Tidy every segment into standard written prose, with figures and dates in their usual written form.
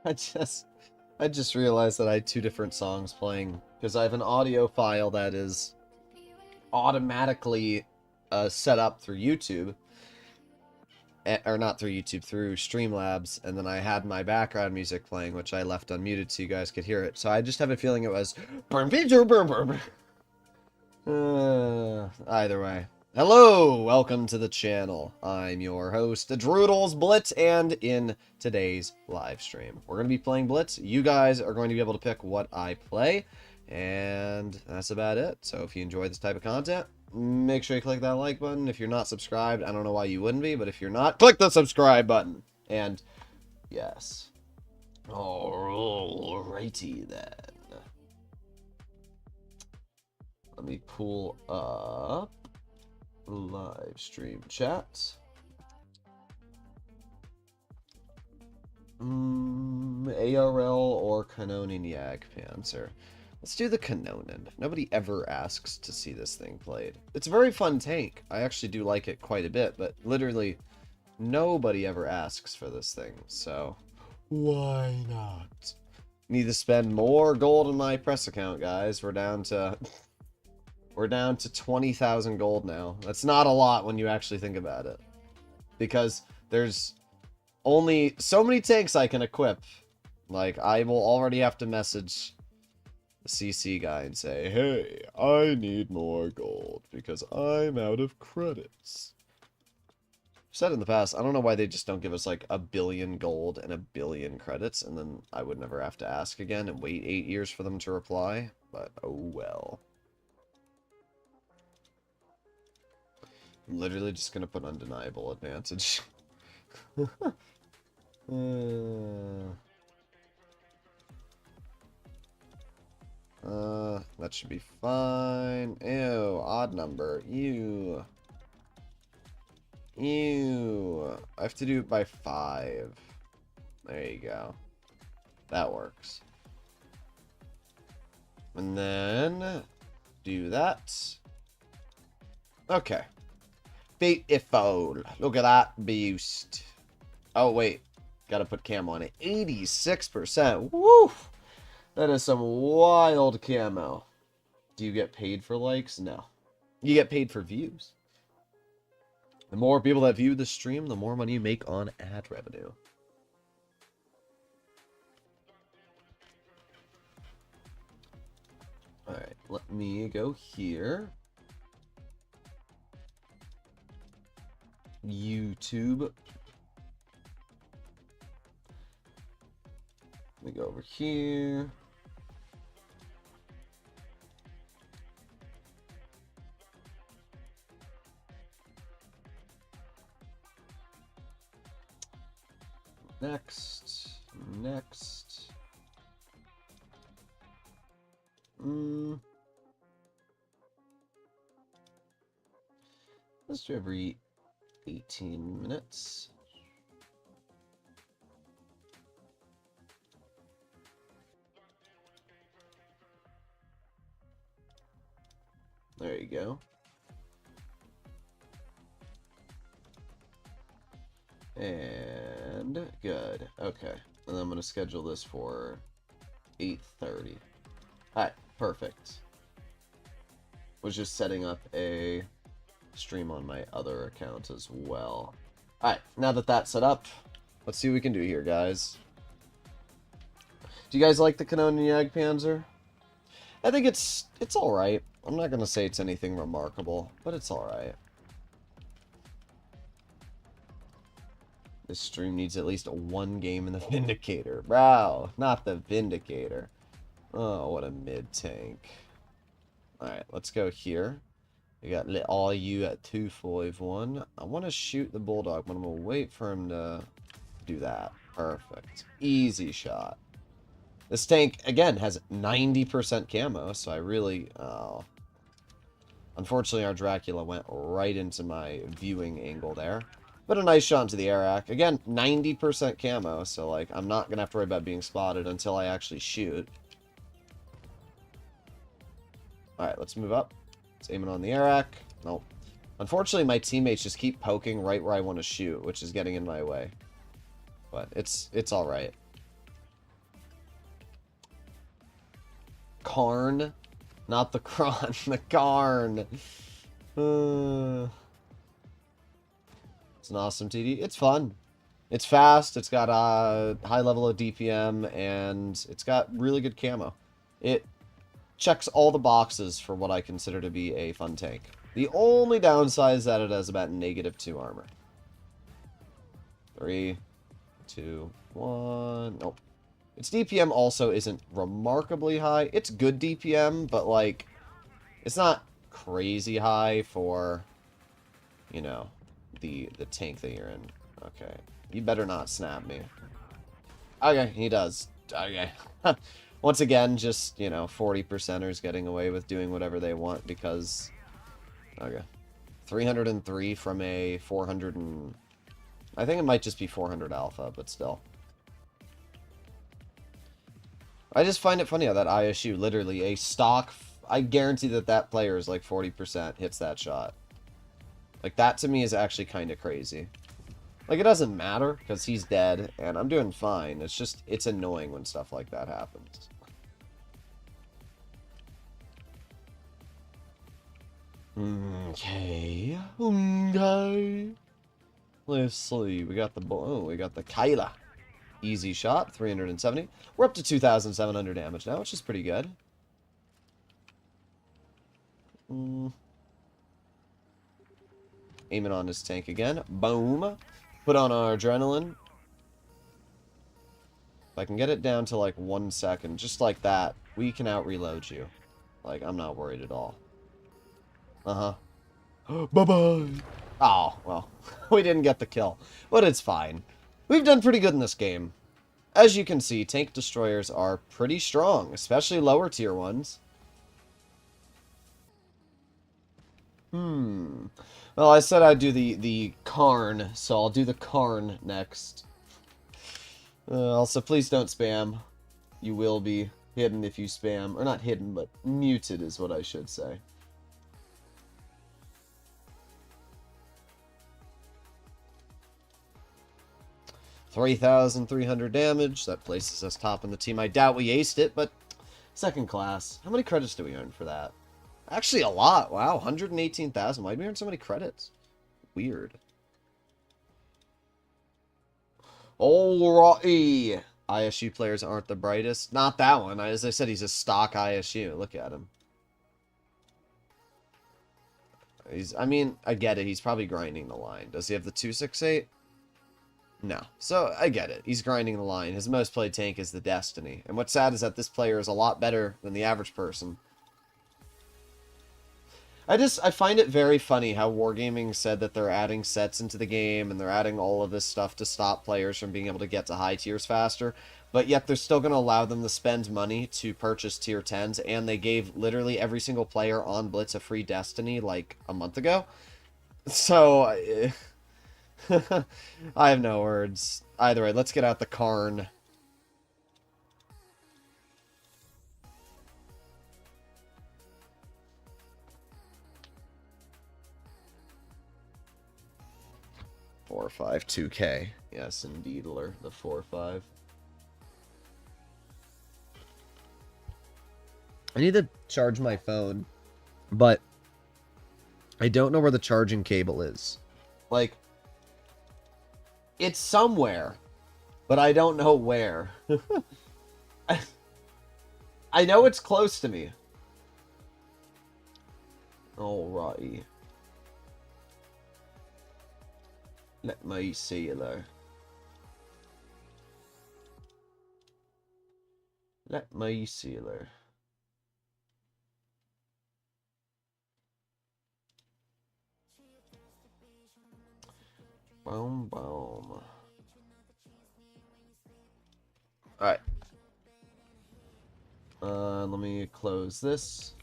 I just realized that I had two different songs playing because I have an audio file that is automatically set up through YouTube, or not through YouTube, through Streamlabs, and then I had my background music playing, which I left unmuted so you guys could hear it. So I just have a feeling it was either way. Hello, welcome to the channel. I'm your host, Droodles Blitz, and in today's live stream, we're going to be playing Blitz. You guys are going to be able to pick what I play, and that's about it. So if you enjoy this type of content, make sure you click that like button. If you're not subscribed, I don't know why you wouldn't be, but if you're not, click the subscribe button. And yes. Alrighty then. Let me pull up live stream chat. ARL or Kanonen Jagdpanzer. Let's do the Kanonen. Nobody ever asks to see this thing played. It's a very fun tank. I actually do like it quite a bit, but literally nobody ever asks for this thing, so why not? Need to spend more gold in my press account, guys. We're down to 20,000 gold now. That's not a lot when you actually think about it, because there's only so many tanks I can equip. Like, I will already have to message the CC guy and say, hey, I need more gold because I'm out of credits. I've said in the past, I don't know why they just don't give us like 1 billion gold and 1 billion credits, and then I would never have to ask again and wait 8 years for them to reply, but oh well. I'm literally just gonna put undeniable advantage. That should be fine. Ew, odd number. Ew. Ew. I have to do it by 5. There you go. That works. And then do that. Okay. Beautiful. Look at that boost. Oh, wait. Gotta put camo on it. 86%. Woo! That is some wild camo. Do you get paid for likes? No. You get paid for views. The more people that view the stream, the more money you make on ad revenue. Alright, let me go here. YouTube. Let me go over here. Next. Let's do every 18 minutes. There you go. And good. Okay. And then I'm going to schedule this for 8:30. Alright, perfect. Was just setting up a stream on my other account as well. Alright, now that that's set up, let's see what we can do here, guys. Do you guys like the Kanonen Jagdpanzer? I think it's alright. I'm not going to say it's anything remarkable, but it's alright. This stream needs at least 1 game in the Vindicator. Bro, not the Vindicator. Oh, what a mid-tank. Alright, let's go here. We got all you at 251. I want to shoot the Bulldog, but I'm going to wait for him to do that. Perfect. Easy shot. This tank, again, has 90% camo, so I really... Oh. Unfortunately, our Dracula went right into my viewing angle there. But a nice shot into the air rack. Again, 90% camo, so like I'm not going to have to worry about being spotted until I actually shoot. Alright, let's move up. Let's aim it on the air rack. Nope. Unfortunately, my teammates just keep poking right where I want to shoot, which is getting in my way. But it's alright. Karn. Not the Kron, the Karn. It's an awesome TD. It's fun. It's fast, it's got a high level of DPM, and it's got really good camo. It checks all the boxes for what I consider to be a fun tank. The only downside is that it has about -2 armor. 3, 2, 1... Nope. Its DPM also isn't remarkably high. It's good DPM, but, like, it's not crazy high for, you know, the tank that you're in. Okay. You better not snap me. Okay, he does. Okay. Once again, just, you know, 40%ers getting away with doing whatever they want because... Okay. 303 from a 400 and... I think it might just be 400 alpha, but still. I just find it funny how that ISU, literally a stock... I guarantee that that player is like 40% hits that shot. Like, that to me is actually kind of crazy. Like, it doesn't matter, because he's dead, and I'm doing fine. It's just, it's annoying when stuff like that happens. Okay. Okay. Let's see. We got the... Oh, we got the Kyla. Easy shot, 370. We're up to 2,700 damage now, which is pretty good. Aiming on his tank again. Boom. Put on our adrenaline. If I can get it down to like 1 second, just like that, we can out-reload you. Like, I'm not worried at all. Uh-huh. Bye-bye. Oh, well, we didn't get the kill. But it's fine. We've done pretty good in this game. As you can see, tank destroyers are pretty strong, especially lower tier ones. Well, I said I'd do the Karn, so I'll do the Karn next. Also, please don't spam. You will be hidden if you spam. Or not hidden, but muted is what I should say. $3,300 damage. That places us top in the team. I doubt we aced it, but second class. How many credits do we earn for that? Actually, a lot. Wow, 118,000. Why'd we earn so many credits? Weird. Alrighty. ISU players aren't the brightest. Not that one. As I said, he's a stock ISU. Look at him. I mean, I get it. He's probably grinding the line. Does he have the 268? No. So, I get it. He's grinding the line. His most played tank is the Destiny. And what's sad is that this player is a lot better than the average person. I find it very funny how Wargaming said that they're adding sets into the game and they're adding all of this stuff to stop players from being able to get to high tiers faster, but yet they're still going to allow them to spend money to purchase tier 10s, and they gave literally every single player on Blitz a free Destiny like a month ago. So, I have no words. Either way, let's get out the Karn. Four, 5, 2K. Yes, indeed, the 4, 5. I need to charge my phone, but I don't know where the charging cable is. Like, it's somewhere, but I don't know where. I know it's close to me. Alrighty. Let me see you there. Let me see you there. Boom, boom. Alright. Let me close this.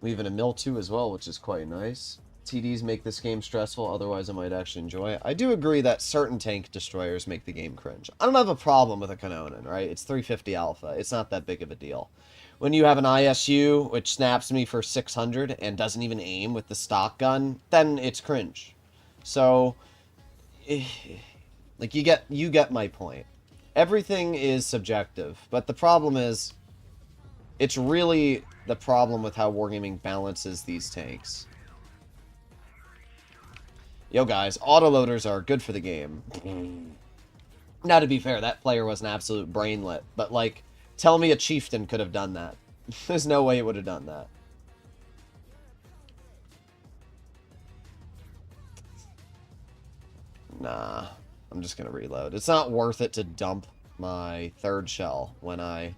Leaving a mill 2 as well, which is quite nice. TDs make this game stressful, otherwise I might actually enjoy it. I do agree that certain tank destroyers make the game cringe. I don't have a problem with a Kanonen, right? It's 350 alpha. It's not that big of a deal. When you have an ISU, which snaps me for 600 and doesn't even aim with the stock gun, then it's cringe. So, like, you get my point. Everything is subjective, but the problem is, It's really the problem with how Wargaming balances these tanks. Yo, guys, autoloaders are good for the game. Now, to be fair, that player was an absolute brainlet. But, like, tell me a chieftain could have done that. There's no way it would have done that. Nah, I'm just gonna reload. It's not worth it to dump my third shell when I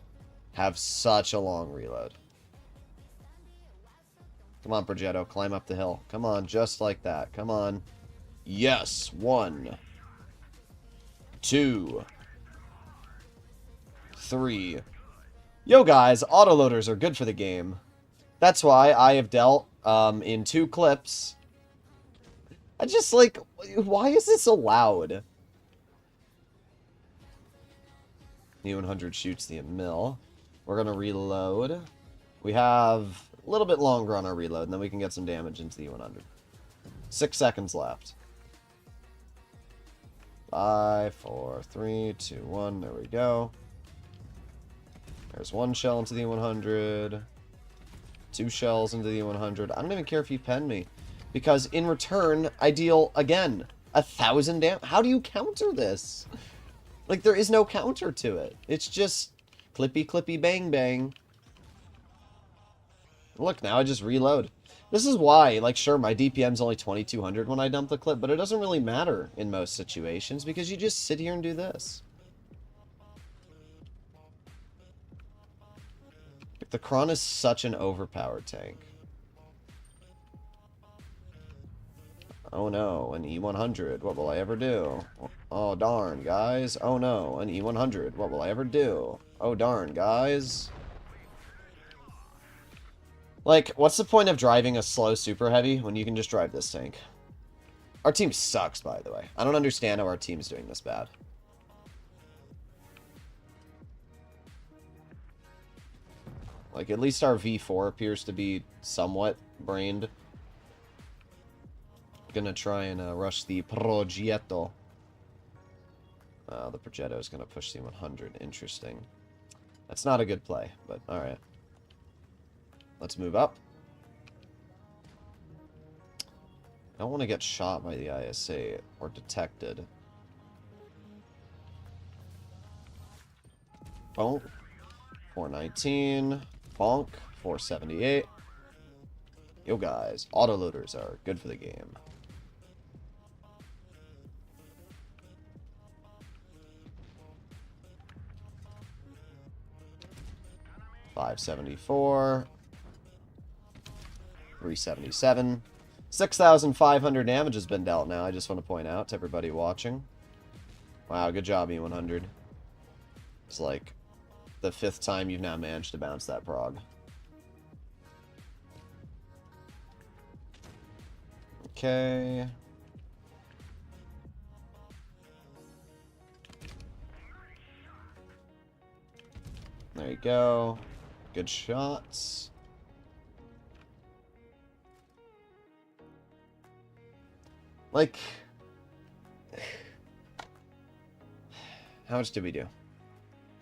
have such a long reload. Come on, Progetto, climb up the hill. Come on, just like that. Come on. Yes, 1, 2, 3. Yo, guys, autoloaders are good for the game. That's why I have dealt in 2 clips. I just, like, why is this allowed? E100 shoots the mill. We're going to reload. We have a little bit longer on our reload, and then we can get some damage into the E100. 6 seconds left. 5, 4, 3, 2, 1. There we go. There's 1 shell into the E100. 2 shells into the E100. I don't even care if you pen me. Because in return, I deal, again, 1,000 damage. How do you counter this? Like, there is no counter to it. It's just clippy, clippy, bang, bang. Look, now I just reload. This is why, like, sure, my DPM's only 2,200 when I dump the clip, but it doesn't really matter in most situations because you just sit here and do this. The Kron is such an overpowered tank. Oh no, an E100, what will I ever do? Oh darn, guys. Oh no, an E100, what will I ever do? Oh darn, guys. Like, what's the point of driving a slow super heavy when you can just drive this tank? Our team sucks, by the way. I don't understand how our team's doing this bad. Like, at least our V4 appears to be somewhat brained. Gonna try and rush the Progetto. The Progetto is gonna push the 100. Interesting. That's not a good play, but alright. Let's move up. I don't want to get shot by the ISA or detected. Bonk. 419. Bonk. 478. Yo, guys. Autoloaders are good for the game. $574. 377. 6,500 damage has been dealt now, I just want to point out to everybody watching. Wow, good job, E100. It's like the 5th time you've now managed to bounce that prog. Okay. There you go. Good shots. Like, how much did we do?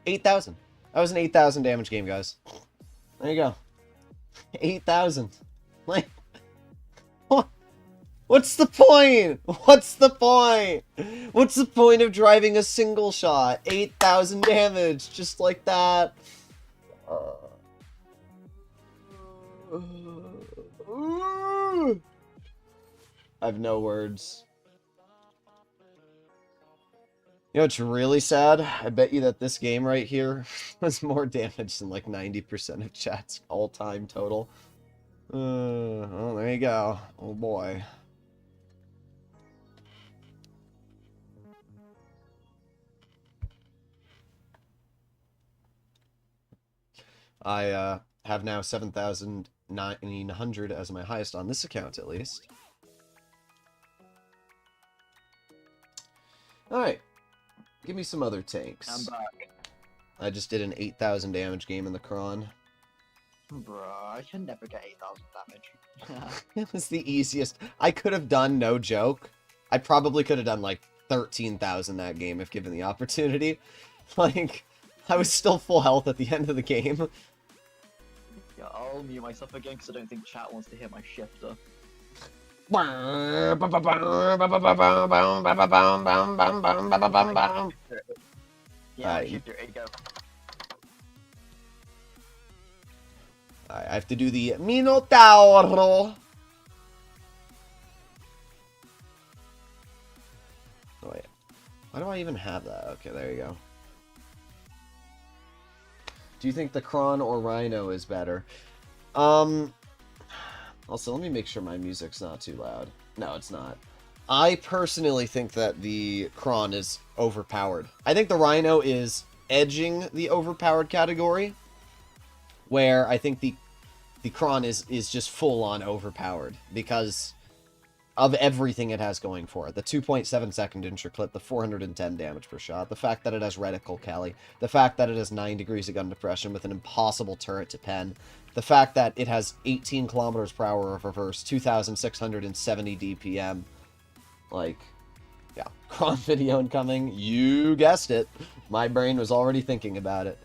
8,000. That was an 8,000 damage game, guys. There you go. 8,000. Like, what? What's the point? What's the point? What's the point of driving a single shot? 8,000 damage, just like that. I have no words. You know, it's really sad. I bet you that this game right here has more damage than like 90% of chat's all-time total. Oh, there you go. Oh boy. I have now 7,900 as my highest on this account, at least. Alright. Give me some other tanks. I'm back. I just did an 8,000 damage game in the Kron. Bruh, I can never get 8,000 damage. It was the easiest. I could have done, no joke. I probably could have done like 13,000 that game if given the opportunity. Like, I was still full health at the end of the game. Yeah, I'll mute myself again because I don't think chat wants to hear my shifter. Yeah, my shifter, there you go. I have to do the Minotauro. Oh, wait. Why do I even have that? Okay, there you go. Do you think the Kron or Rhino is better? Also, let me make sure my music's not too loud. No, it's not. I personally think that the Kron is overpowered. I think the Rhino is edging the overpowered category, where I think the Kron is just full-on overpowered because of everything it has going for it. The 2.7 second incher clip, the 410 damage per shot, the fact that it has reticle Kelly, the fact that it has 9 degrees of gun depression with an impossible turret to pen, the fact that it has 18 kilometers per hour of reverse, 2,670 DPM. Like, yeah, Kron video incoming, you guessed it. My brain was already thinking about it.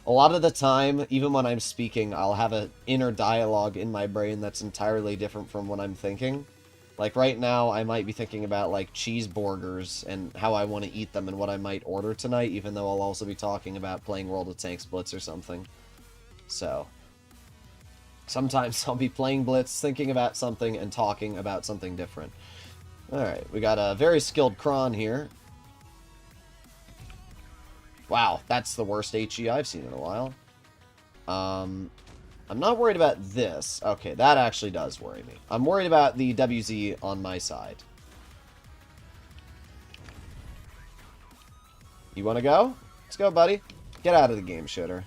A lot of the time, even when I'm speaking, I'll have an inner dialogue in my brain that's entirely different from what I'm thinking. Like, right now, I might be thinking about, like, cheeseburgers and how I want to eat them and what I might order tonight, even though I'll also be talking about playing World of Tanks Blitz or something. So, sometimes I'll be playing Blitz, thinking about something, and talking about something different. Alright, we got a very skilled Kron here. Wow, that's the worst HE I've seen in a while. I'm not worried about this. Okay, that actually does worry me. I'm worried about the WZ on my side. You want to go? Let's go, buddy. Get out of the game, shitter.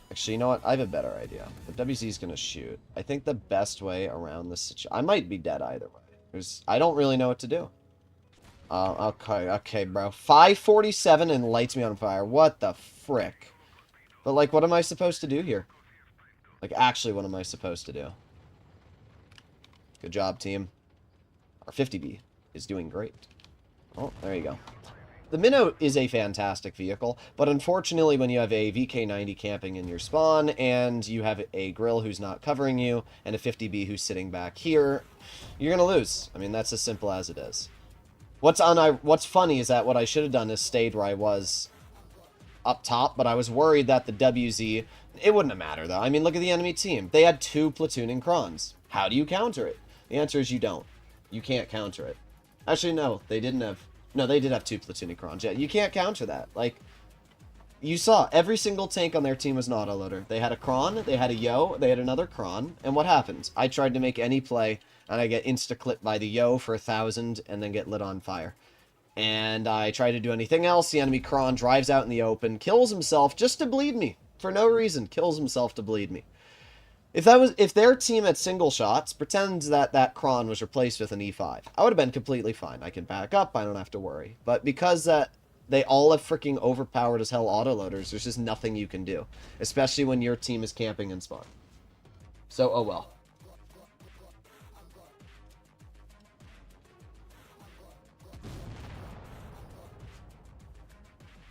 Actually, you know what? I have a better idea. The WZ is going to shoot. I think the best way around this situation... I might be dead either way. I don't really know what to do. Okay, bro. 547 and lights me on fire. What the frick? But, like, what am I supposed to do here? Like, actually, what am I supposed to do? Good job, team. Our 50B is doing great. Oh, there you go. The Minnow is a fantastic vehicle, but unfortunately when you have a VK90 camping in your spawn, and you have a grill who's not covering you, and a 50B who's sitting back here, you're going to lose. I mean, that's as simple as it is. What's funny is that what I should have done is stayed where I was up top, but I was worried that the WZ... It wouldn't have mattered, though. I mean, look at the enemy team. They had 2 platooning Krons. How do you counter it? The answer is you don't. You can't counter it. Actually, no. They didn't have... No, they did have 2 platooning Krons. Yeah, you can't counter that. Like, you saw every single tank on their team was an autoloader. They had a Kron, they had a Yo, they had another Kron, and what happens? I tried to make any play, and I get insta-clipped by the Yo for 1,000, and then get lit on fire. And I try to do anything else, the enemy Kron drives out in the open, kills himself just to bleed me. For no reason, kills himself to bleed me. If their team had single shots, pretend that Kron was replaced with an E5. I would have been completely fine. I can back up, I don't have to worry. But because they all have freaking overpowered as hell autoloaders, there's just nothing you can do. Especially when your team is camping in spawn. So, oh well.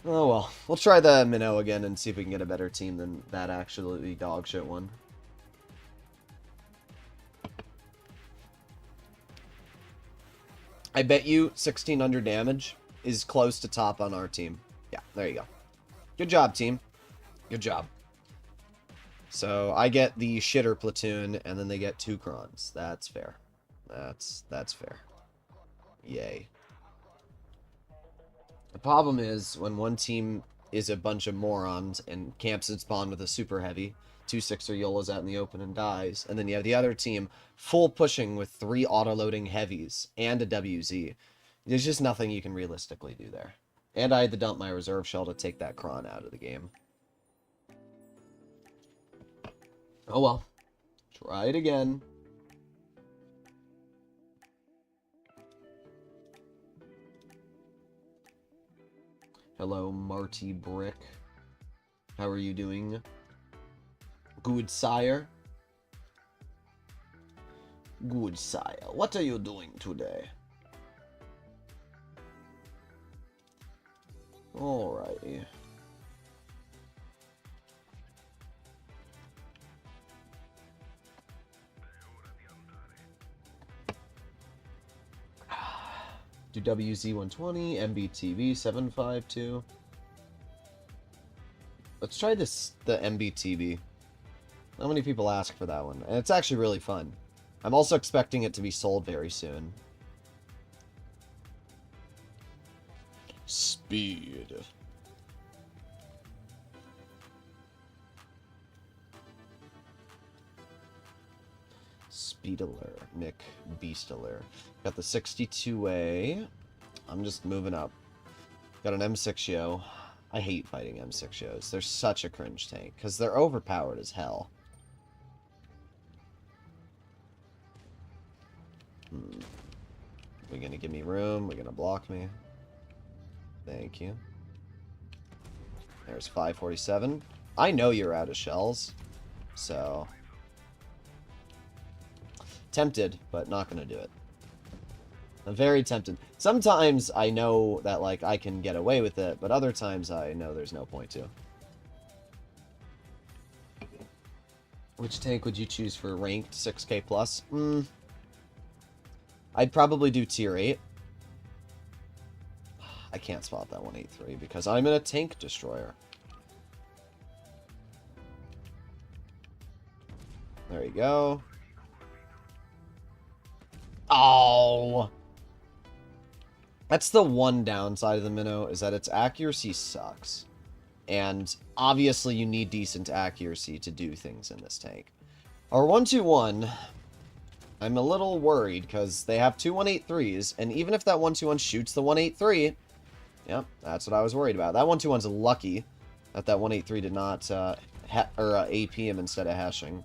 Oh well. We'll try the Minnow again and see if we can get a better team than that absolutely dogshit one. I bet you 1,600 damage is close to top on our team. Yeah, there you go. Good job, team. Good job. So, I get the shitter platoon, and then they get 2 Krons. That's fair. That's fair. Yay. The problem is, when one team is a bunch of morons and camps and spawn with a super heavy, 2 6er YOLOs out in the open and dies, and then you have the other team full pushing with 3 auto-loading heavies and a WZ. There's just nothing you can realistically do there. And I had to dump my reserve shell to take that Kron out of the game. Oh well. Try it again. Hello, Marty Brick. How are you doing? Good, sire. Good, sire. What are you doing today? Alrighty. Do WZ120, MBT-B 752. Let's try this, the MBT-B. Not many people ask for that one, and it's actually really fun. I'm also expecting it to be sold very soon. Speed. Speedler, Nick Beastler. Got the 62A. I'm just moving up. Got an M6 Yo. I hate fighting M6 Yos. They're such a cringe tank, because they're overpowered as hell. We're gonna give me room. We're gonna block me. Thank you. There's 547. I know you're out of shells, so... Tempted, but not gonna do it. I'm very tempted. Sometimes I know that, like, I can get away with it, but other times I know there's no point to. Which tank would you choose for ranked 6k plus? I'd probably do tier 8. I can't spot that 183 because I'm in a tank destroyer. There you go. Oh! That's the one downside of the Minnow, is that its accuracy sucks. And obviously you need decent accuracy to do things in this tank. Our 121, I'm a little worried because they have two 183s, and even if that 121 shoots the 183, yep, that's what I was worried about. That 121's lucky that that 183 did not AP him instead of hashing.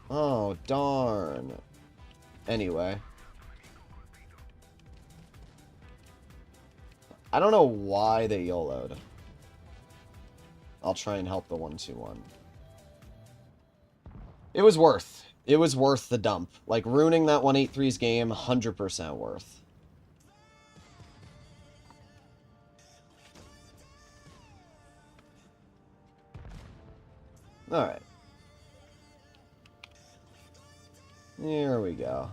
Oh, darn. Anyway. I don't know why they YOLO'd. I'll try and help the 121. It was worth. It was worth the dump. Like, ruining that 183's game, 100% worth. Alright. Here we go.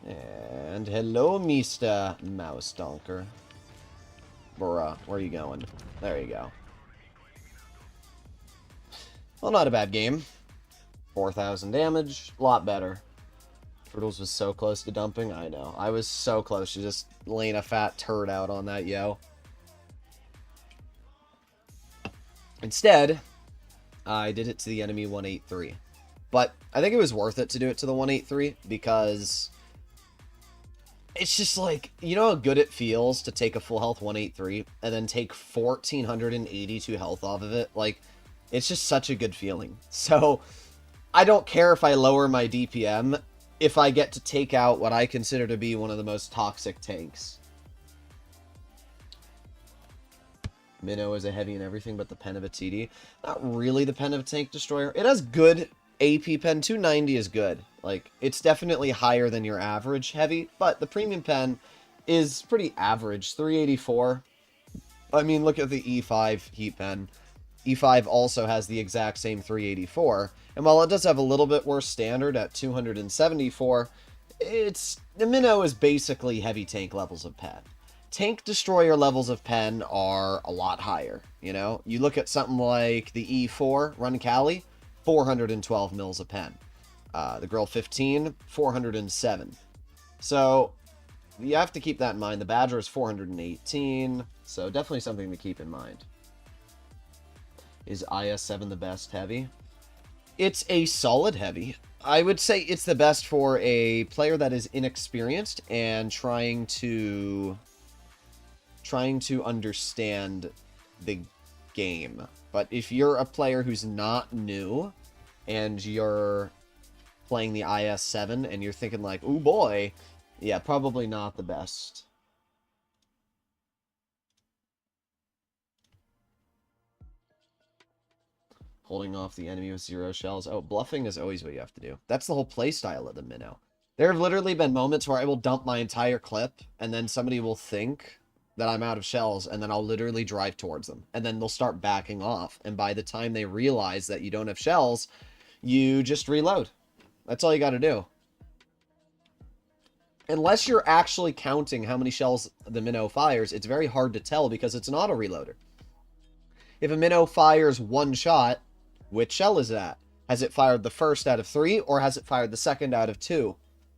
And hello, Mr. Mouse Donker. Bruh, where are you going? There you go. Well, not a bad game. 4,000 damage, a lot better. Droodles was so close to dumping, I know. I was so close to just laying a fat turd out on that yo. Instead, I did it to the enemy 183. But I think it was worth it to do it to the 183 because it's just like, you know how good it feels to take a full health 183 and then take 1,482 health off of it? Like, it's just such a good feeling. So, I don't care if I lower my DPM if I get to take out what I consider to be one of the most toxic tanks. Minnow is a heavy and everything but the pen of a TD. Not really the pen of a tank destroyer. It has good AP pen. 290 is good. Like, it's definitely higher than your average heavy, but the premium pen is pretty average. 384. I mean, look at the E5 heat pen. E5 also has the exact same 384, and while it does have a little bit worse standard at 274, the Minnow is basically heavy tank levels of pen. Tank destroyer levels of pen are a lot higher, you know? You look at something like the E4 Run Cali, 412 mils of pen. The Girl 15, 407. So, you have to keep that in mind. The Badger is 418, so definitely something to keep in mind. Is IS-7 the best heavy? It's a solid heavy. I would say it's the best for a player that is inexperienced and trying to understand the game. But if you're a player who's not new and you're playing the IS-7 and you're thinking like, oh boy, yeah, probably not the best. Holding off the enemy with 0 shells. Oh, bluffing is always what you have to do. That's the whole playstyle of the Minnow. There have literally been moments where I will dump my entire clip, and then somebody will think that I'm out of shells, and then I'll literally drive towards them. And then they'll start backing off. And by the time they realize that you don't have shells, you just reload. That's all you got to do. Unless you're actually counting how many shells the minnow fires, it's very hard to tell because it's an auto reloader. If a minnow fires one shot, which shell is that? Has it fired the first out of 3, or has it fired the second out of 2?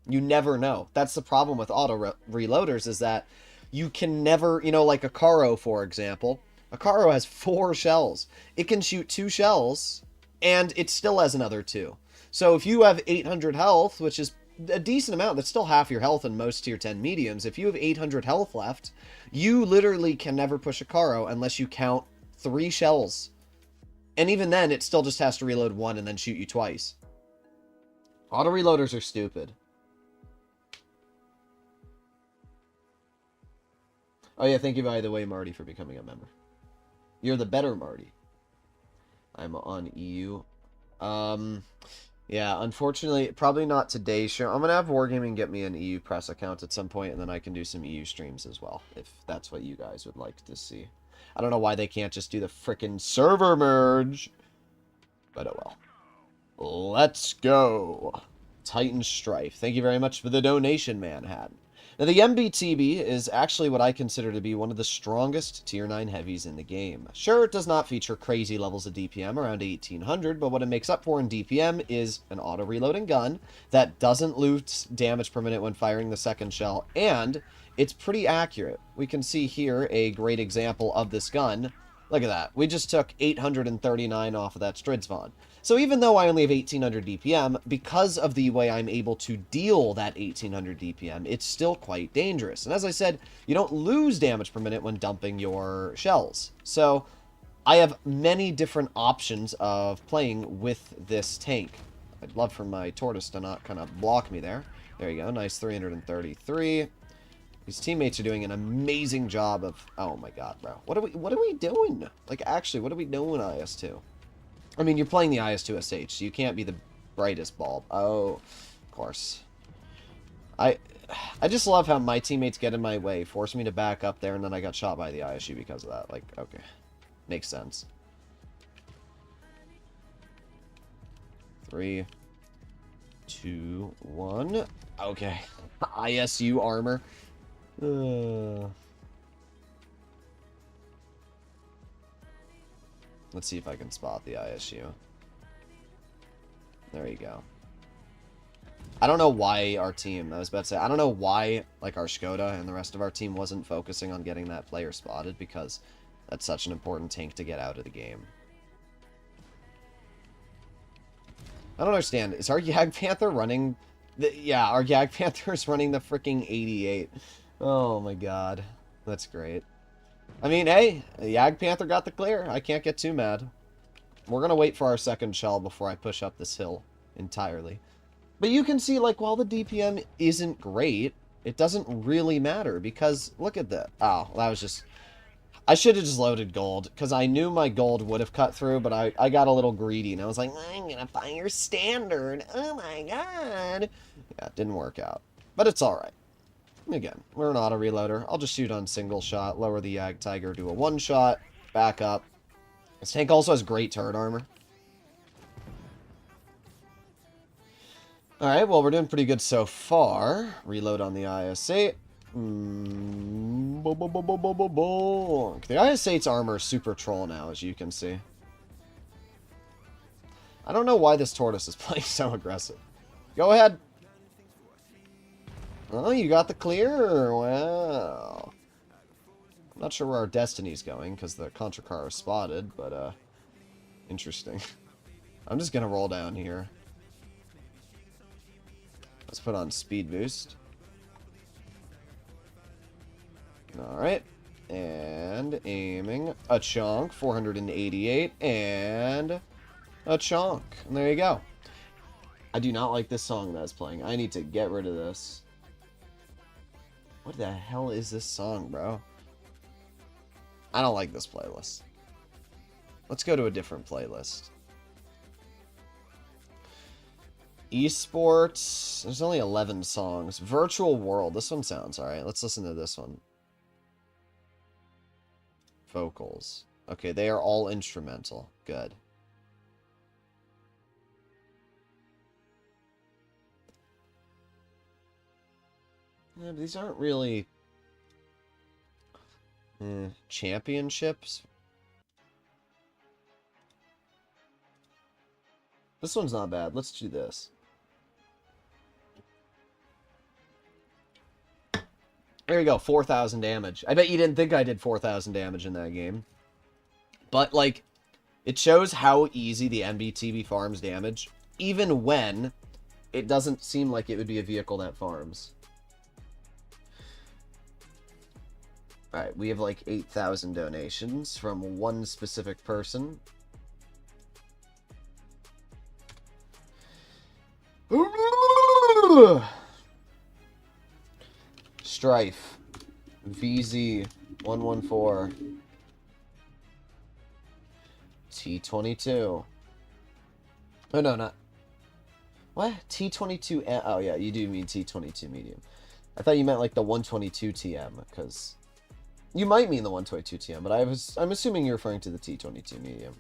You never know. That's the problem with auto reloaders, is that you can never, you know, like a Caro, for example. A Caro has 4 shells. It can shoot 2 shells, and it still has another 2. So if you have 800 health, which is a decent amount, that's still half your health in most tier 10 mediums. If you have 800 health left, you literally can never push a Caro unless you count 3 shells. And even then, it still just has to reload 1 and then shoot you twice. Auto reloaders are stupid. Oh yeah, thank you by the way, Marty, for becoming a member. You're the better Marty. I'm on EU. Yeah, unfortunately, probably not today. Sure, I'm gonna have Wargaming get me an EU press account at some point, and then I can do some EU streams as well, if that's what you guys would like to see. I don't know why they can't just do the frickin' server merge, but oh well. Let's go. Titan Strife. Thank you very much for the donation, Manhattan. Now, the MBT-B is actually what I consider to be one of the strongest Tier 9 heavies in the game. Sure, it does not feature crazy levels of DPM, around 1800, but what it makes up for in DPM is an auto-reloading gun that doesn't lose damage per minute when firing the second shell, and it's pretty accurate. We can see here a great example of this gun. Look at that. We just took 839 off of that Stridsvon. So even though I only have 1800 DPM, because of the way I'm able to deal that 1800 DPM, it's still quite dangerous. And as I said, you don't lose damage per minute when dumping your shells. So I have many different options of playing with this tank. I'd love for my tortoise to not kind of block me there. There you go, nice 333. These teammates are doing an amazing job of... Oh my god, bro. What are we doing? Like, actually, what are we doing, IS-2? I mean, you're playing the IS-2SH, so you can't be the brightest bulb. Oh, of course. I just love how my teammates get in my way, force me to back up there, and then I got shot by the ISU because of that. Like, okay. Makes sense. 3, 2, 1. Okay. ISU armor. Let's see if I can spot the ISU. There you go. I don't know why our team, I was about to say, I don't know why, like, our Skoda and the rest of our team wasn't focusing on getting that player spotted, because that's such an important tank to get out of the game. I don't understand. Is our Yag Panther running... Yeah, our Yag Panther is running the freaking 88. Oh my god. That's great. I mean, hey, Yag Panther got the clear. I can't get too mad. We're going to wait for our second shell before I push up this hill entirely. But you can see, like, while the DPM isn't great, it doesn't really matter, because look at that. Oh, that was just... I should have just loaded gold, because I knew my gold would have cut through, but I got a little greedy, and I was like, I'm going to fire standard. Oh my god. Yeah, it didn't work out. But it's alright. Again, we're an auto reloader. I'll just shoot on single shot, lower the Yag Tiger, do a one shot, back up. This tank also has great turret armor. Alright, well, we're doing pretty good so far. Reload on the IS-8. The IS-8's armor is super troll now, as you can see. I don't know why this tortoise is playing so aggressive. Go ahead. Oh, you got the clear. Wow. I'm not sure where our destiny's going, because the Contra car is spotted, but, interesting. I'm just gonna roll down here. Let's put on speed boost. Alright. And aiming. A chunk. 488. And a chunk. And there you go. I do not like this song that's playing. I need to get rid of this. What the hell is this song, bro? I don't like this playlist. Let's go to a different playlist. Esports. There's only 11 songs. Virtual World. This one sounds alright. Let's listen to this one. vocals. Okay, they are all instrumental. Good. Yeah, these aren't really championships. This one's not bad. Let's do this. There you go, 4,000 damage. I bet you didn't think I did 4,000 damage in that game. But, like, it shows how easy the MBT-B farms damage, even when it doesn't seem like it would be a vehicle that farms. Alright, we have like 8,000 donations from one specific person. Strife. VZ114. T22. Oh, no, not... What? T22... Oh, yeah, you do mean T22 medium. I thought you meant like the 122 TM, because... You might mean the 122 TM, but I'm assuming you're referring to the T22 medium.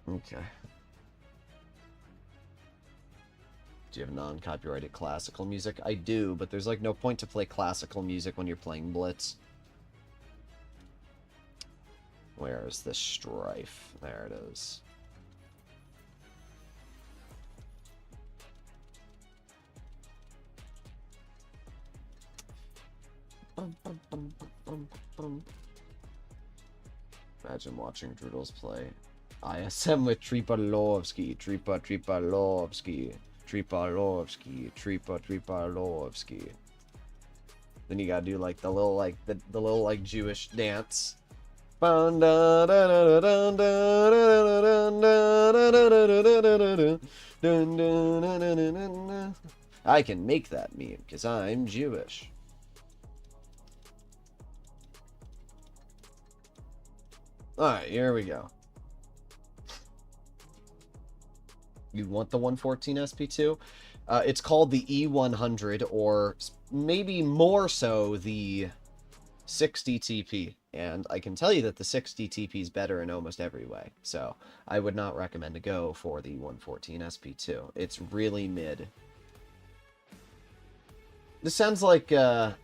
Okay. Do you have non-copyrighted classical music? I do, but there's like no point to play classical music when you're playing Blitz. Where is the Strife? There it is. Imagine watching Droodles play ISM with Tripalovsky, Tripalovsky, Tripalovsky. Then you gotta do like the little Jewish dance. I can make that meme because I'm Jewish. Alright, here we go. You want the 114 SP2? It's called the E100, or maybe more so the 60 TP. And I can tell you that the 60 TP is better in almost every way. So I would not recommend to go for the 114 SP2. It's really mid. This sounds like, you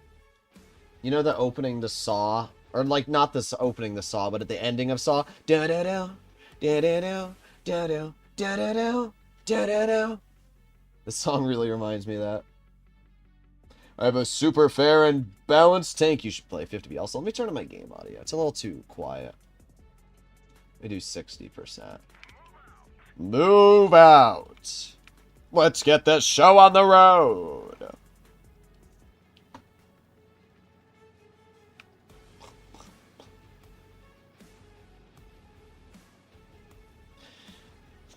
know, the opening to Saw? Or, like, not this opening to Saw, but at the ending of Saw. Da-da-do, da-da-do, da-do, da-da-do, da-da-do. The song really reminds me of that. I have a super fair and balanced tank you should play 50B. Also, let me turn on my game audio. It's a little too quiet. Let me do 60%. Move out. Let's get this show on the road.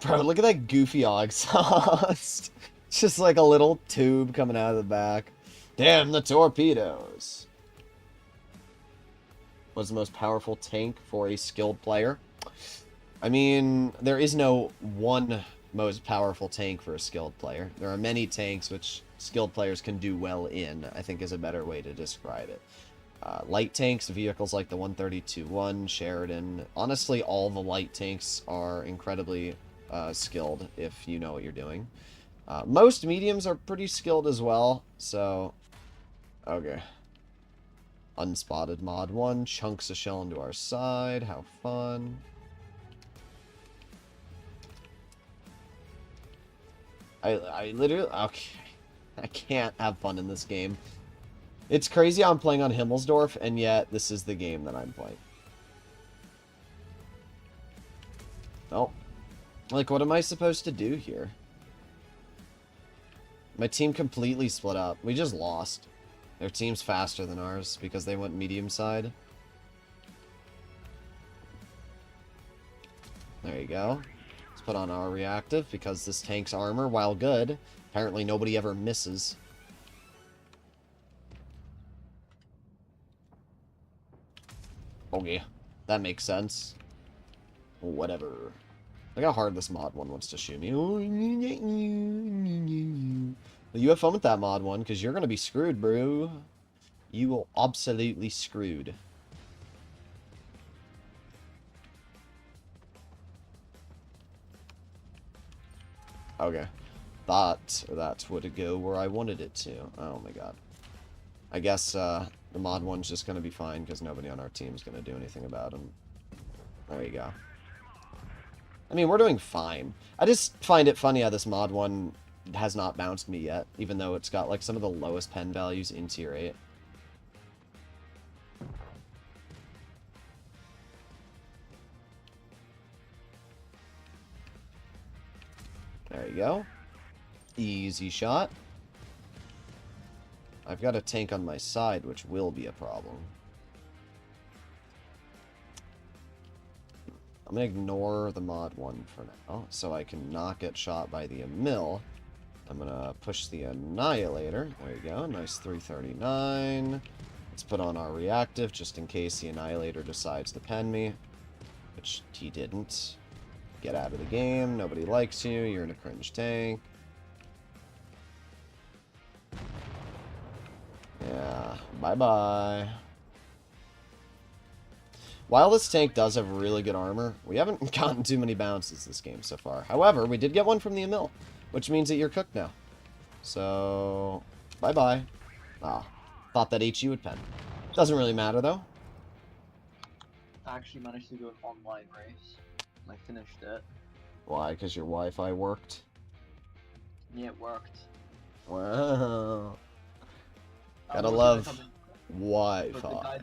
Bro, look at that goofy exhaust. It's just like a little tube coming out of the back. Damn the torpedoes. What's the most powerful tank for a skilled player? I mean, there is no one most powerful tank for a skilled player. There are many tanks which skilled players can do well in, I think is a better way to describe it. Light tanks, vehicles like the 132-1, Sheridan. Honestly, all the light tanks are incredibly skilled if you know what you're doing. Most mediums are pretty skilled as well, so... Okay. Unspotted mod 1, chunks of shell into our side, how fun. I literally... Okay. I can't have fun in this game. It's crazy I'm playing on Himmelsdorf, and yet this is the game that I'm playing. Oh. Like, what am I supposed to do here? My team completely split up. We just lost. Their team's faster than ours because they went medium side. There you go. Let's put on our reactive because this tank's armor, while good, apparently nobody ever misses. Okay, that makes sense. Whatever. Look how hard this mod one wants to shoot me. Well, you have fun with that mod one, because you're going to be screwed, bro. You will absolutely screwed. Okay. Thought that would go where I wanted it to. Oh my god. I guess the mod one's just going to be fine, because nobody on our team is going to do anything about him. There you go. I mean, we're doing fine. I just find it funny how this mod one has not bounced me yet, even though it's got, like, some of the lowest pen values in Tier 8. There you go. Easy shot. I've got a tank on my side, which will be a problem. I'm going to ignore the mod one for now, so I can not get shot by the Emil. I'm going to push the Annihilator. There you go. Nice 339. Let's put on our reactive, just in case the Annihilator decides to pen me. Which he didn't. Get out of the game. Nobody likes you. You're in a cringe tank. Yeah. Bye-bye. While this tank does have really good armor, we haven't gotten too many bounces this game so far. However, we did get one from the Emil, which means that you're cooked now. So, bye-bye. Ah, thought that HU would pen. Doesn't really matter, though. I actually managed to do an online race. I finished it. Why? Because your Wi-Fi worked? Yeah, it worked. Wow. Gotta love Wi-Fi.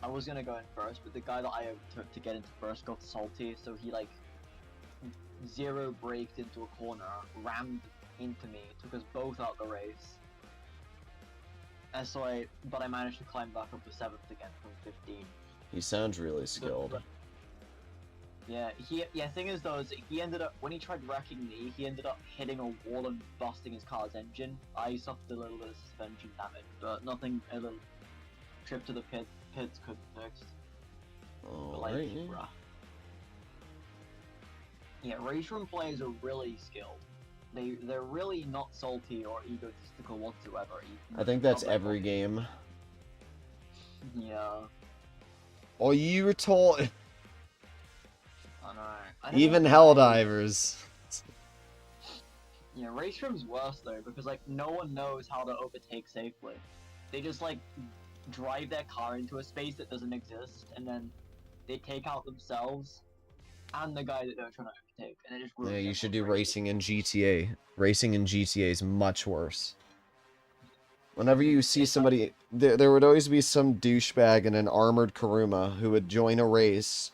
I was gonna go in first, but the guy that I took to get into first got salty, so he like zero braked into a corner, rammed into me, took us both out the race. And so but I managed to climb back up to 7th again from 15. He sounds really skilled. Yeah, thing is though, is he ended up, when he tried wrecking me, he ended up hitting a wall and busting his car's engine. I suffered a little bit of suspension damage, but nothing, a little trip to the pits couldn't fix. Alright. Bruh. Yeah, race room players are really skilled. They're really not salty or egotistical whatsoever. I think that's every game. Yeah. Oh, you were told. I know. Even Helldivers. Yeah, race room's worse though, because like no one knows how to overtake safely. They just like drive their car into a space that doesn't exist, and then they take out themselves and the guy that they're trying to overtake, and it just Yeah, you should do racing in GTA. Racing in GTA is much worse. Whenever you see somebody, there would always be some douchebag in an armored Kuruma who would join a race,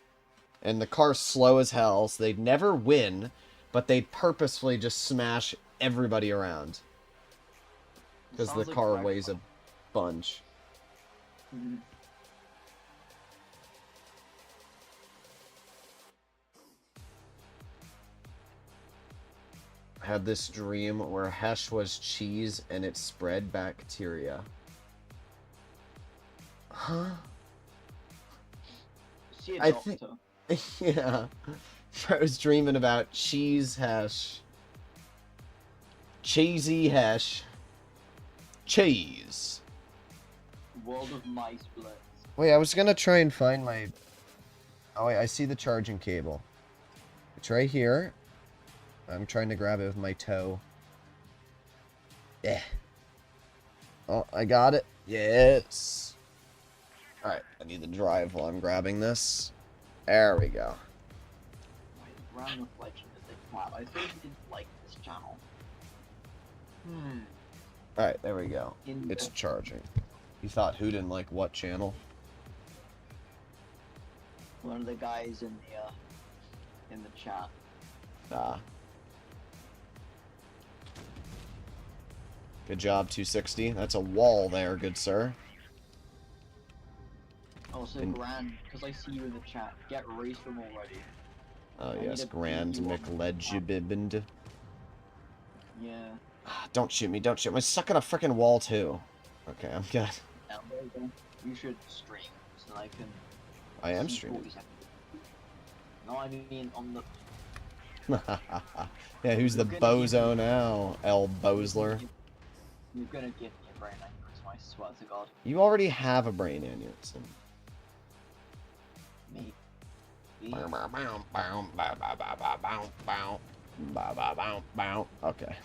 and the car's slow as hell, so they'd never win, but they'd purposefully just smash everybody around. Because the car weighs a bunch. Mm-hmm. I had this dream where Hesh was cheese and it spread bacteria. Huh? I think... Yeah. I was dreaming about cheese Hesh. Cheesy Hesh. Cheese. World of Mice Blitz. Wait, I was gonna try and find my... Oh wait, I see the charging cable. It's right here. I'm trying to grab it with my toe. Yeah. Oh, I got it. Yes. Alright, I need to drive while I'm grabbing this. There we go. Random reflection is like, wow, I think you didn't like this channel. Alright, there we go. It's charging. You thought who didn't like what channel? One of the guys in the chat. Ah. Good job, 260. That's a wall there, good sir. Also, Grand, because I see you in the chat, get race room already. Oh yes, Grand McLegibibend. Yeah. Don't shoot me, don't shoot me. I'm stuck on a freaking wall too. Okay, I'm good. Now, you should stream, so I can... I am streaming. No, I mean on the Yeah, who's the You're gonna give bozo me- now? L. Bosler. You're gonna give me a brain aneurysm, I swear to God. You already have a brain aneurysm. Me. Okay.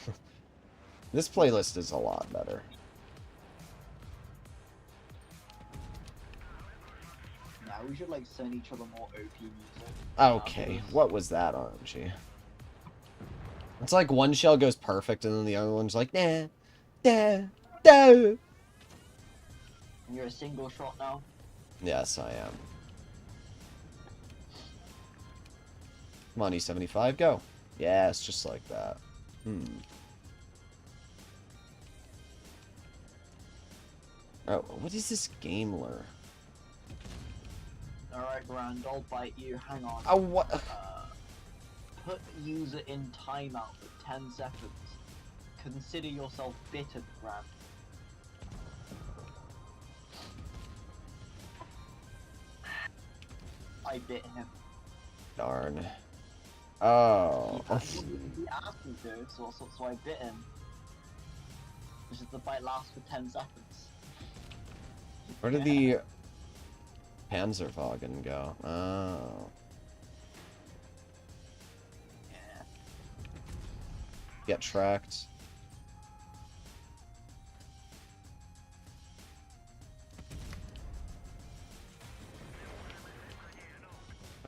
This playlist is a lot better. Yeah, we should like send each other more OP music. Okay, what was that, RNG? It's like one shell goes perfect and then the other one's like, nah, nah, nah. You're a single shot now? Yes, I am. Come on, E75, go. Yes, just like that. Oh, what is this game lure? Alright, Grand, I'll bite you. Hang on. Oh, what? Put user in timeout for 10 seconds. Consider yourself bitten, Grand. I bit him. Darn. Oh. He asked me to, so I bit him. Which is the bite lasts for 10 seconds. Where did the Panzerwagen go? Oh. Yeah. Get tracked.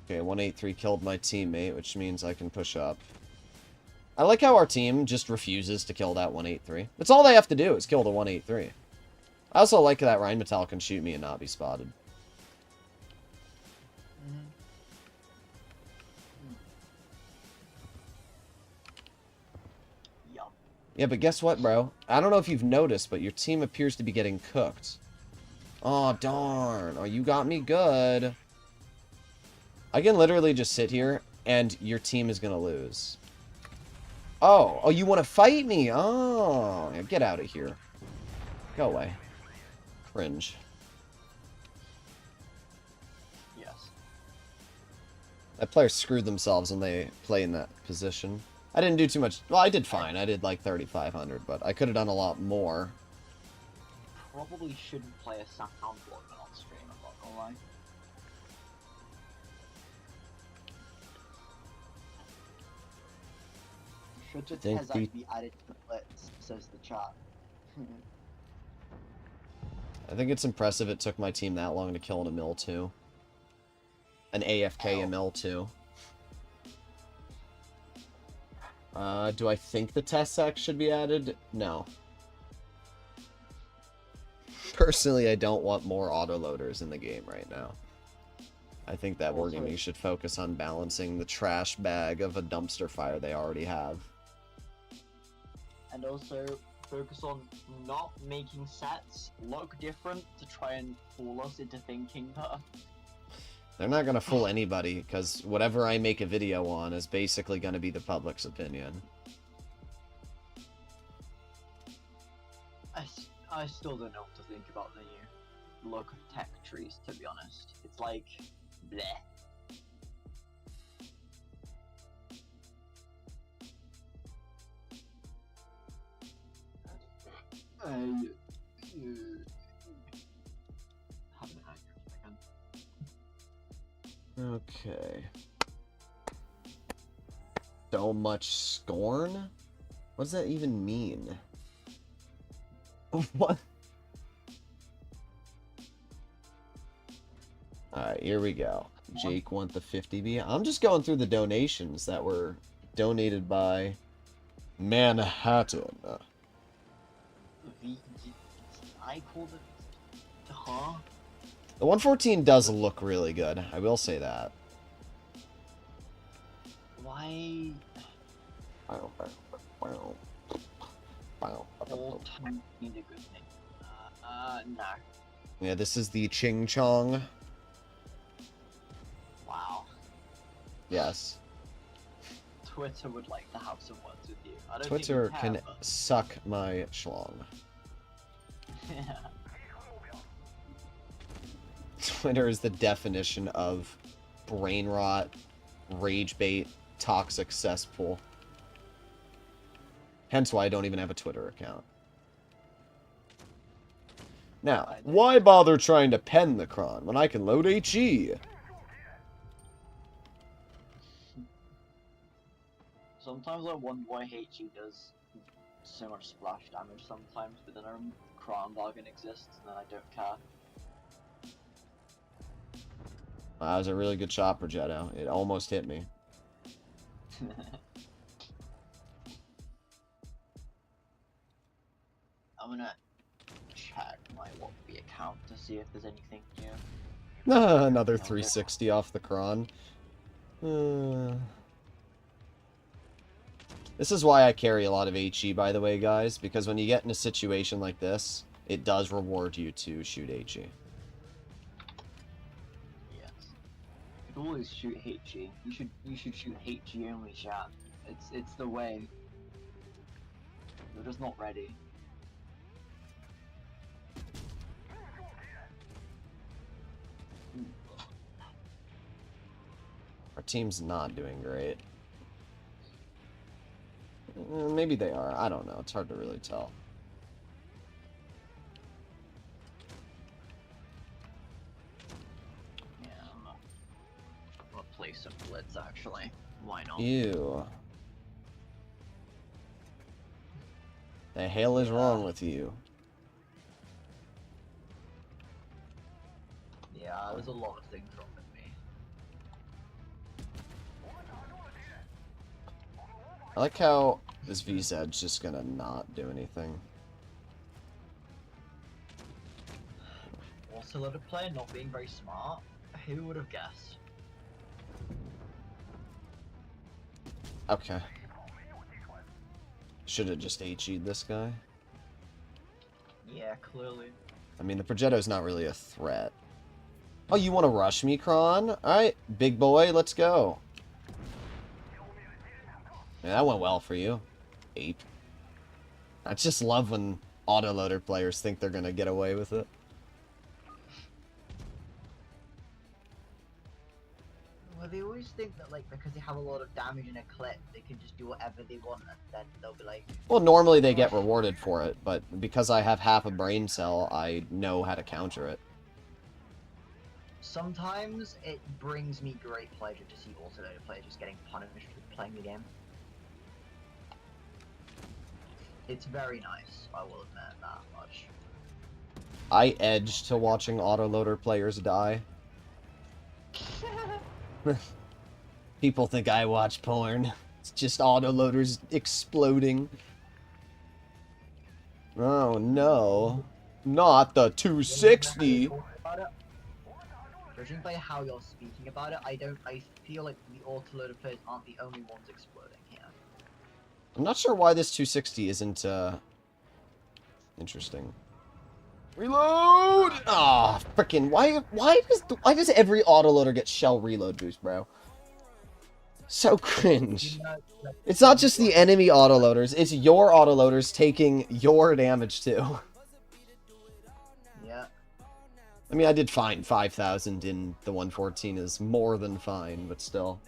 Okay, 183 killed my teammate, which means I can push up. I like how our team just refuses to kill that 183. That's all they have to do is kill the 183. I also like that Rheinmetall can shoot me and not be spotted. Yup. Yeah, but guess what, bro? I don't know if you've noticed, but your team appears to be getting cooked. Oh, darn. Oh, you got me good. I can literally just sit here, and your team is going to lose. Oh, you want to fight me? Oh, yeah, get out of here. Go away. Cringe. Yes. That player screwed themselves when they play in that position. I didn't do too much. Well, I did fine. I did like 3,500, but I could have done a lot more. Probably shouldn't play a sound block on stream, I'm not gonna lie. Should just think Tezak be added to the blitz, says the chat. I think it's impressive it took my team that long to kill an Emil 2. An AFK Emil 2. Do I think the test sack should be added? No. Personally, I don't want more autoloaders in the game right now. I think that Wargaming should focus on balancing the trash bag of a dumpster fire they already have. And also focus on not making sets look different to try and fool us into thinking that. They're not going to fool anybody, because whatever I make a video on is basically going to be the public's opinion. I still don't know what to think about the new look of tech trees, to be honest. It's like, bleh. Having a hack again. Okay. So much scorn? What does that even mean? What? Alright, here we go. Jake want the 50B. I'm just going through the donations that were donated by Manhattan. I called it, huh? The 114 does look really good. I will say that. Why? All time need a good name. No. Yeah, this is the Ching Chong. Wow. Yes. Twitter would like to have some words with you. I don't Twitter think you can suck my schlong. Yeah. Twitter is the definition of brain rot, rage bait, toxic cesspool. Hence why I don't even have a Twitter account. Now, why bother trying to pen the cron when I can load HE? Sometimes I wonder why HE does so much splash damage sometimes, but then Crown Bargain exists and then I don't care. That was a really good shot, Progetto. It almost hit me. I'm gonna check my WhatB account to see if there's anything new. Another 360 off the cron. This is why I carry a lot of HE, by the way, guys, because when you get in a situation like this, it does reward you to shoot HE. Yes. You should always shoot HE. You should shoot HE only, chat. It's the way. You're just not ready. Our team's not doing great. Maybe they are. I don't know. It's hard to really tell. Yeah, I'm gonna play some Blitz, actually. Why not? Ew. The hell is wrong with you? Yeah, there's a lot of things wrong with me. I like how this VZ's just gonna not do anything. Autoloader player not being very smart? Who would have guessed? Okay. Should have just HE'd this guy. Yeah, clearly. I mean, the Progetto's not really a threat. Oh, you want to rush me, Kron? Alright, big boy, let's go. Yeah, that went well for you. 8. I just love when autoloader players think they're gonna get away with it. Well, they always think that, like, because they have a lot of damage in a clip, they can just do whatever they want, and then they'll be like... Well, normally they get rewarded for it, but because I have half a brain cell, I know how to counter it. Sometimes it brings me great pleasure to see autoloader players just getting punished for playing the game. It's very nice, I will admit that much. I edge to watching autoloader players die. People think I watch porn. It's just autoloaders exploding. Oh no. Not the 260! Judging by how you're speaking about it, I feel like the autoloader players aren't the only ones exploding here. I'm not sure why this 260 isn't, interesting. Reload! Ah, frickin' why does every autoloader get shell reload boost, bro? So cringe. It's not just the enemy autoloaders, it's your autoloaders taking your damage too. Yeah. I mean, I did fine. 5,000 in the 114 is more than fine, but still.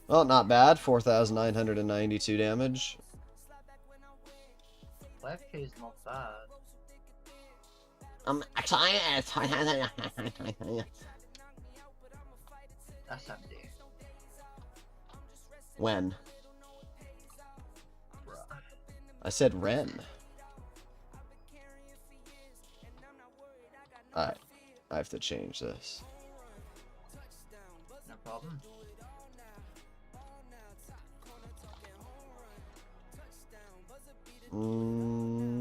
Well, not bad. 4,992 damage. 5k is not bad. SMD. When? Bruh. I said Ren. Alright. I have to change this. No problem.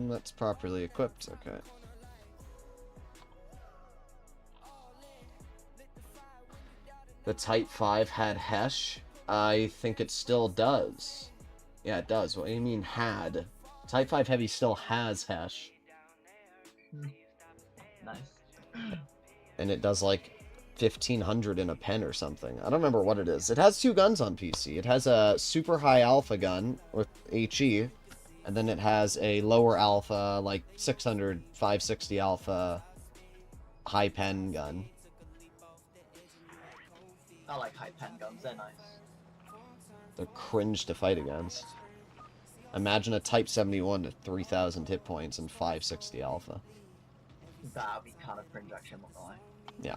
That's properly equipped. Okay. The Type 5 had Hesh. I think it still does. Yeah, it does. What do you mean had? Type 5 Heavy still has Hesh. Nice. And it does like 1,500 in a pen or something. I don't remember what it is. It has 2 guns on PC. It has a super high alpha gun with HE. And then it has a lower alpha, like 600, 560 alpha high pen gun. I like high pen guns, they're nice. They're cringe to fight against. Imagine a Type 71 to 3,000 hit points and 560 alpha. That would be kind of cringe, actually, I'm not gonna lie. Yeah.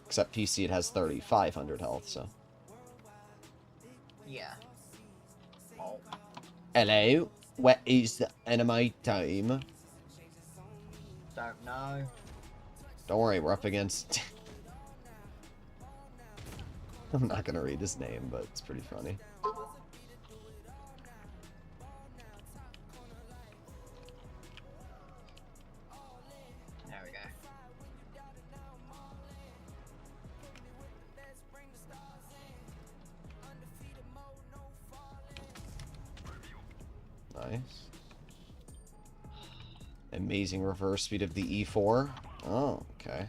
Except PC, it has 3,500 health, so. Yeah. Oh. Hello? Where is the enemy team? Don't know. Don't worry, we're up against... I'm not gonna read his name, but it's pretty funny. There we go. Nice. Amazing reverse speed of the E4. Oh, okay.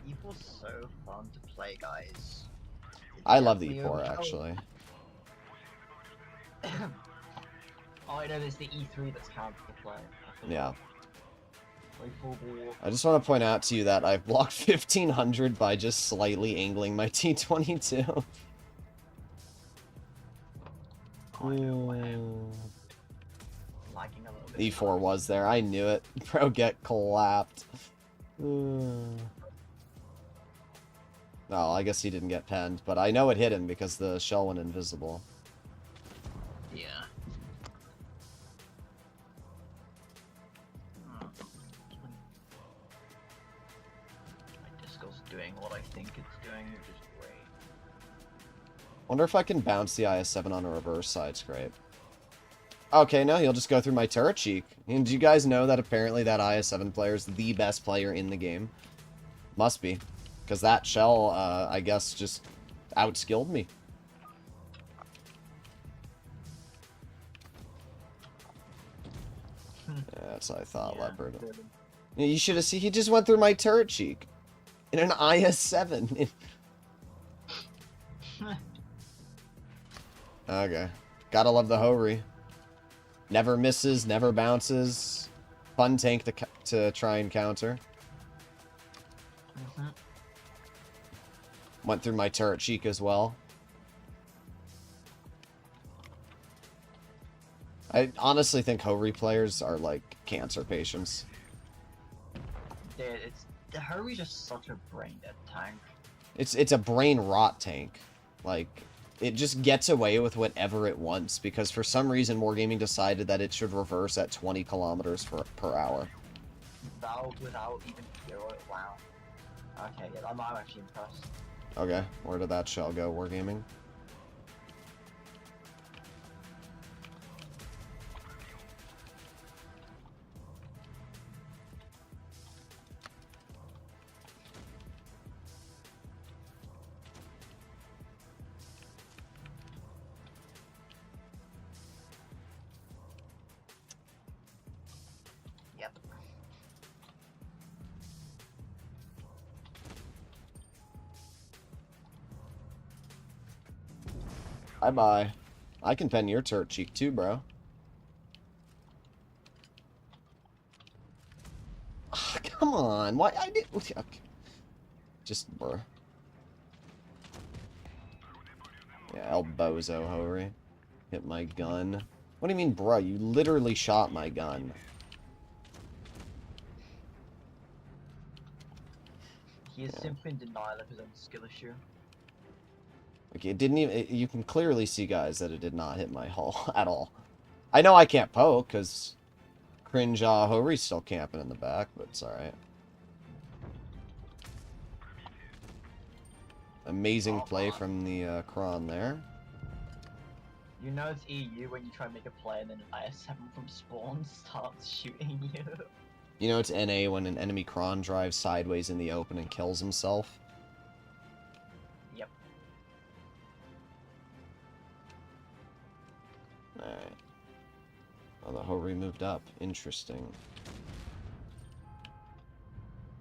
E4's so fun to play, guys. I love the Definitely E4, overpowered. actually. Oh, I know there's the E3 that's counted to play. Yeah. Play full ball. I just want to point out to you that I've blocked 1,500 by just slightly angling my T-22. Oh, I know, lagging a little bit. E4 was there. I knew it. Bro, get clapped. No, I guess he didn't get penned, but I know it hit him because the shell went invisible. Yeah. My disco's doing what I think it's doing, which is great. Wonder if I can bounce the IS-7 on a reverse side scrape. Okay, no, he'll just go through my turret cheek. And do you guys know that apparently that IS-7 player is the best player in the game? Must be. Because that shell, I guess, just outskilled me. Yeah, that's what I thought, Yeah, Leopard. good. You should have seen, he just went through my turret cheek. In an IS-7. Okay. Gotta love the Houri. Never misses, never bounces. Fun tank to try and counter. Went through my turret cheek as well. I honestly think Houri players are like cancer patients. Dude, the Hurry's just such a brain dead tank. It's a brain rot tank. Like, it just gets away with whatever it wants because for some reason Wargaming decided that it should reverse at 20 kilometers per hour. Without even hero, wow. Okay, yeah, I'm actually impressed. Okay, where did that shell go, Wargaming? Yep. Bye-bye. I can pen your turret cheek too, bro. Ah, come on. Why I did okay. Just bro. Yeah, El Bozo Houri. Hit my gun. What do you mean, bro? You literally shot my gun. He is simply in denial of his own skill issue. Like, it didn't even... you can clearly see, guys, that it did not hit my hull at all. I know I can't poke, because cringe Houri's still camping in the back, but it's alright. Amazing play from the Kron there. You know it's EU when you try to make a play and then an IS-7 from spawn starts shooting you. You know it's NA when an enemy Kron drives sideways in the open and kills himself. Yep. Alright. Oh, the Houri moved up. Interesting.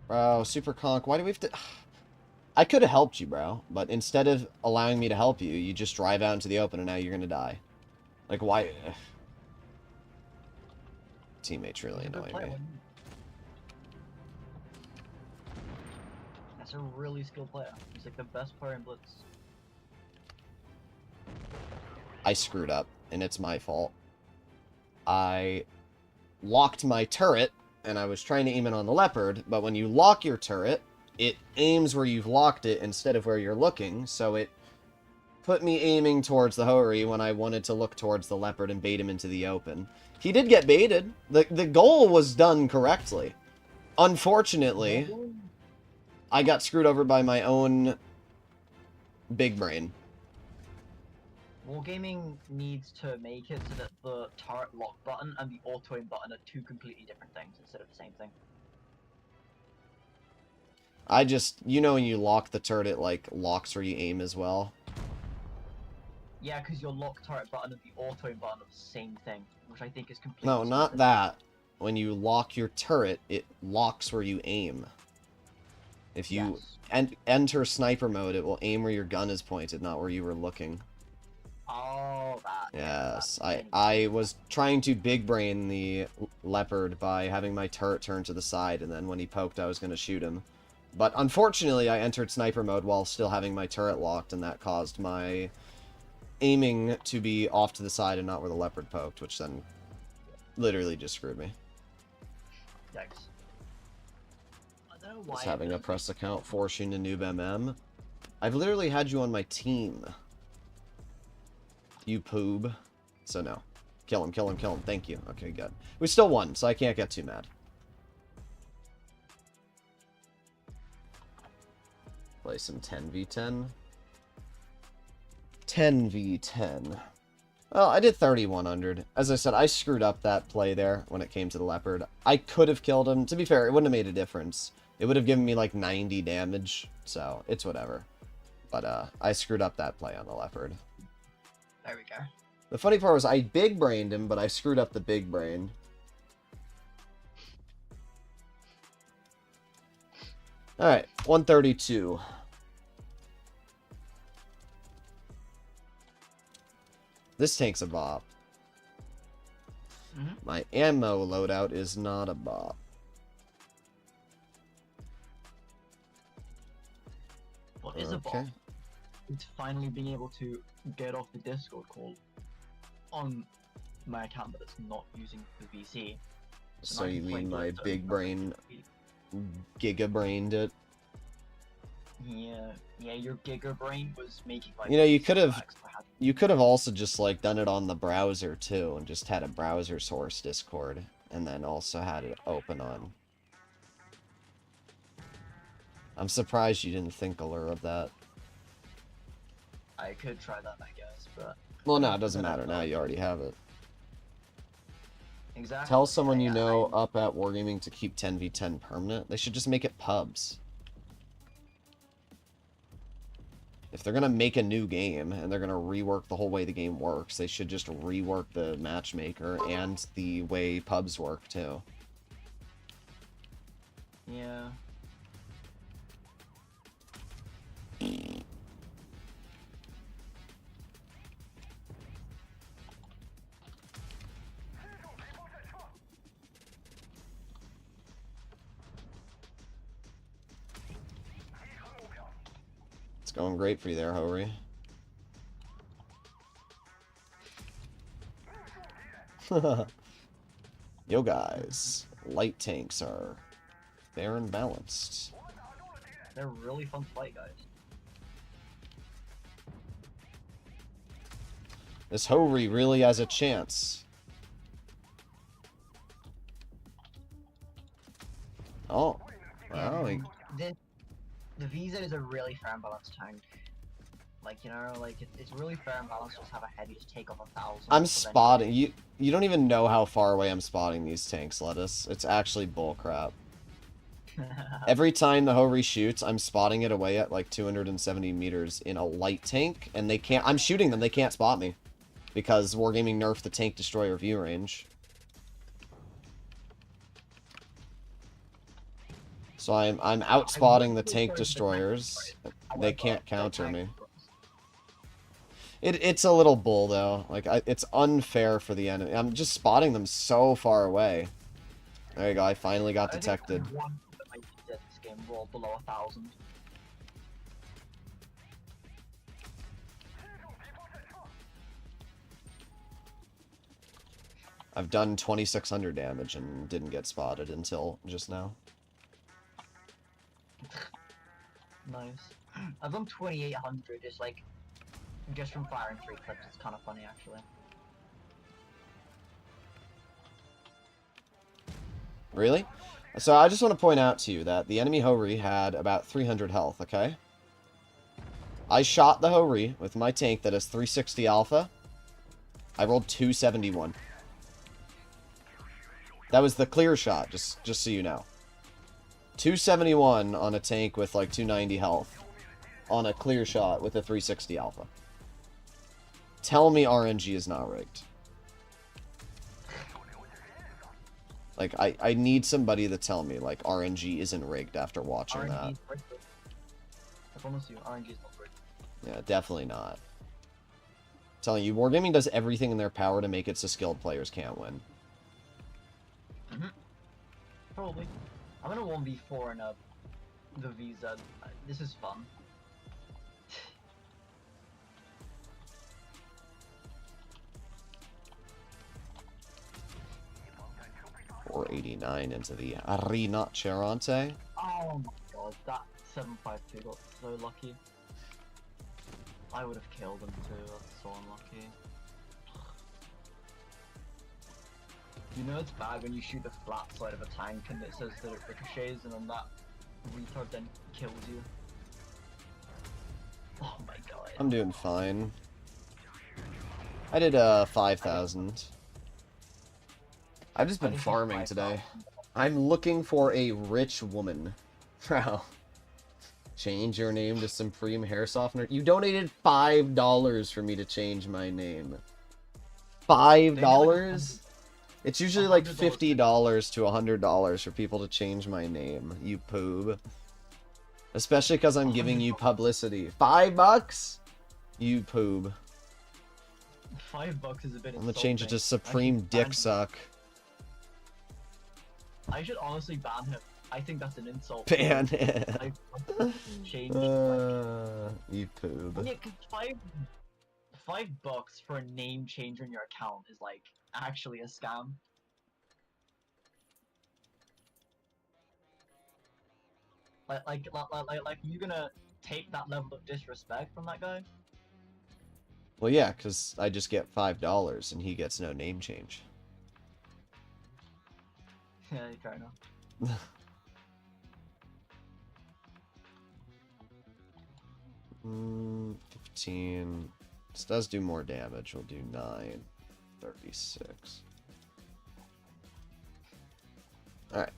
Bro, Super Conk, why do we have to... I could have helped you, bro, but instead of allowing me to help you, you just drive out into the open and now you're gonna die. Like, why... Teammate's really annoying me. He's a really skilled player. He's like the best player in Blitz. I screwed up, and it's my fault. I locked my turret, and I was trying to aim it on the leopard, but when you lock your turret, it aims where you've locked it instead of where you're looking, so it put me aiming towards the Hori when I wanted to look towards the leopard and bait him into the open. He did get baited. The goal was done correctly. Unfortunately, I got screwed over by my own big brain. Wargaming needs to make it so that the turret lock button and the auto aim button are two completely different things instead of the same thing. I just, you know, when you lock the turret, it like locks where you aim as well. Yeah, because your lock turret button and the auto aim button are the same thing, which I think is completely No, not stupid. that. When you lock your turret, it locks where you aim. If you enter sniper mode, it will aim where your gun is pointed, not where you were looking. Oh, that. Yes, yeah, I was trying to big brain the leopard by having my turret turn to the side, and then when he poked, I was going to shoot him. But unfortunately, I entered sniper mode while still having my turret locked, and that caused my aiming to be off to the side and not where the leopard poked, which then literally just screwed me. Yikes. I don't know why. Just having a press account forcing a noob MM. I've literally had you on my team. You poob. So no. Kill him, kill him, kill him. Thank you. Okay, good. We still won, so I can't get too mad. Play some 10v10. 10v10. Well, I did 3,100. As I said, I screwed up that play there when it came to the leopard. I could have killed him. To be fair, it wouldn't have made a difference. It would have given me like 90 damage, so it's whatever. But I screwed up that play on the leopard. There we go. The funny part was I big brained him, but I screwed up the big brain. Alright, 132. This tank's a bop. Mm-hmm. My ammo loadout is not a bop. What is a bot? It's finally being able to get off the Discord call on my account, but it's not using the VC. So you mean my Blitz big over brain VC. giga-brained it? Yeah, your Giga brain was making like. You know, you could have also just like done it on the browser too, and just had a browser source Discord, and then also had it open on. I'm surprised you didn't think of that. I could try that, I guess, but. Well, no, it doesn't matter now. You already have it. Exactly. Tell someone you Yeah, know up at Wargaming to keep 10v10 permanent. They should just make it pubs. If they're going to make a new game, and they're going to rework the whole way the game works, they should just rework the matchmaker and the way pubs work, too. Yeah. It's going great for you there, Hori. Yo, guys. Light tanks are fair and balanced. They're really fun to fight, guys. This Hori really has a chance. Oh. Wow. The Visa is a really fair and balanced tank. Like, you know, like, it's really fair and balanced to just have a heavy just take off 1,000. I'm spotting. You don't even know how far away I'm spotting these tanks, Lettuce. It's actually bullcrap. Every time the Hori shoots, I'm spotting it away at like 270 meters in a light tank, and they can't. I'm shooting them, they can't spot me. Because Wargaming nerfed the tank destroyer view range. So I'm outspotting the tank destroyers. They can't counter me. It's a little bull though. Like it's unfair for the enemy. I'm just spotting them so far away. There you go. I finally got detected. One that might be dead this game rolled below 1,000. I've done 2600 damage and didn't get spotted until just now. Nice. I've done 2800, just like, just from firing 3 clips. It's kind of funny, actually. Really? So I just want to point out to you that the enemy Hori had about 300 health, okay? I shot the Hori with my tank that has 360 alpha. I rolled 271. That was the clear shot, just so you know. 271 on a tank with like 290 health. On a clear shot with a 360 alpha. Tell me RNG is not rigged. Like, I need somebody to tell me, like, RNG isn't rigged after watching that. I promise you, RNG is not rigged. Yeah, definitely not. I'm telling you, Wargaming does everything in their power to make it so skilled players can't win. Probably. I'm gonna 1v4 in the VZ. This is fun. 489 into the Rinotauro. Oh my god, that 752 got so lucky. I would have killed him too, that's so unlucky. You know it's bad when you shoot the flat side of a tank and it says that it ricochets and then that retard then kills you. Oh my god. I'm doing fine. I did 5,000. I've just been farming today. I'm looking for a rich woman. Wow. Change your name to Supreme Hair Softener. You donated $5 for me to change my name. $5? It's usually like $50 to $100 for people to change my name, you poob. Especially because I'm giving you publicity. $5? You poob. $5 is a bit. I'm gonna change it to Supreme Dick Suck. I should honestly ban him. I think that's an insult. Ban him. Change. You poob. Yeah, cause $5 for a name change on your account is like actually a scam. Like you gonna take that level of disrespect from that guy? Well, yeah, because I just get $5 and he gets no name change. Yeah, fair enough. 15. This does do more damage. We'll do 9. 36. Alright.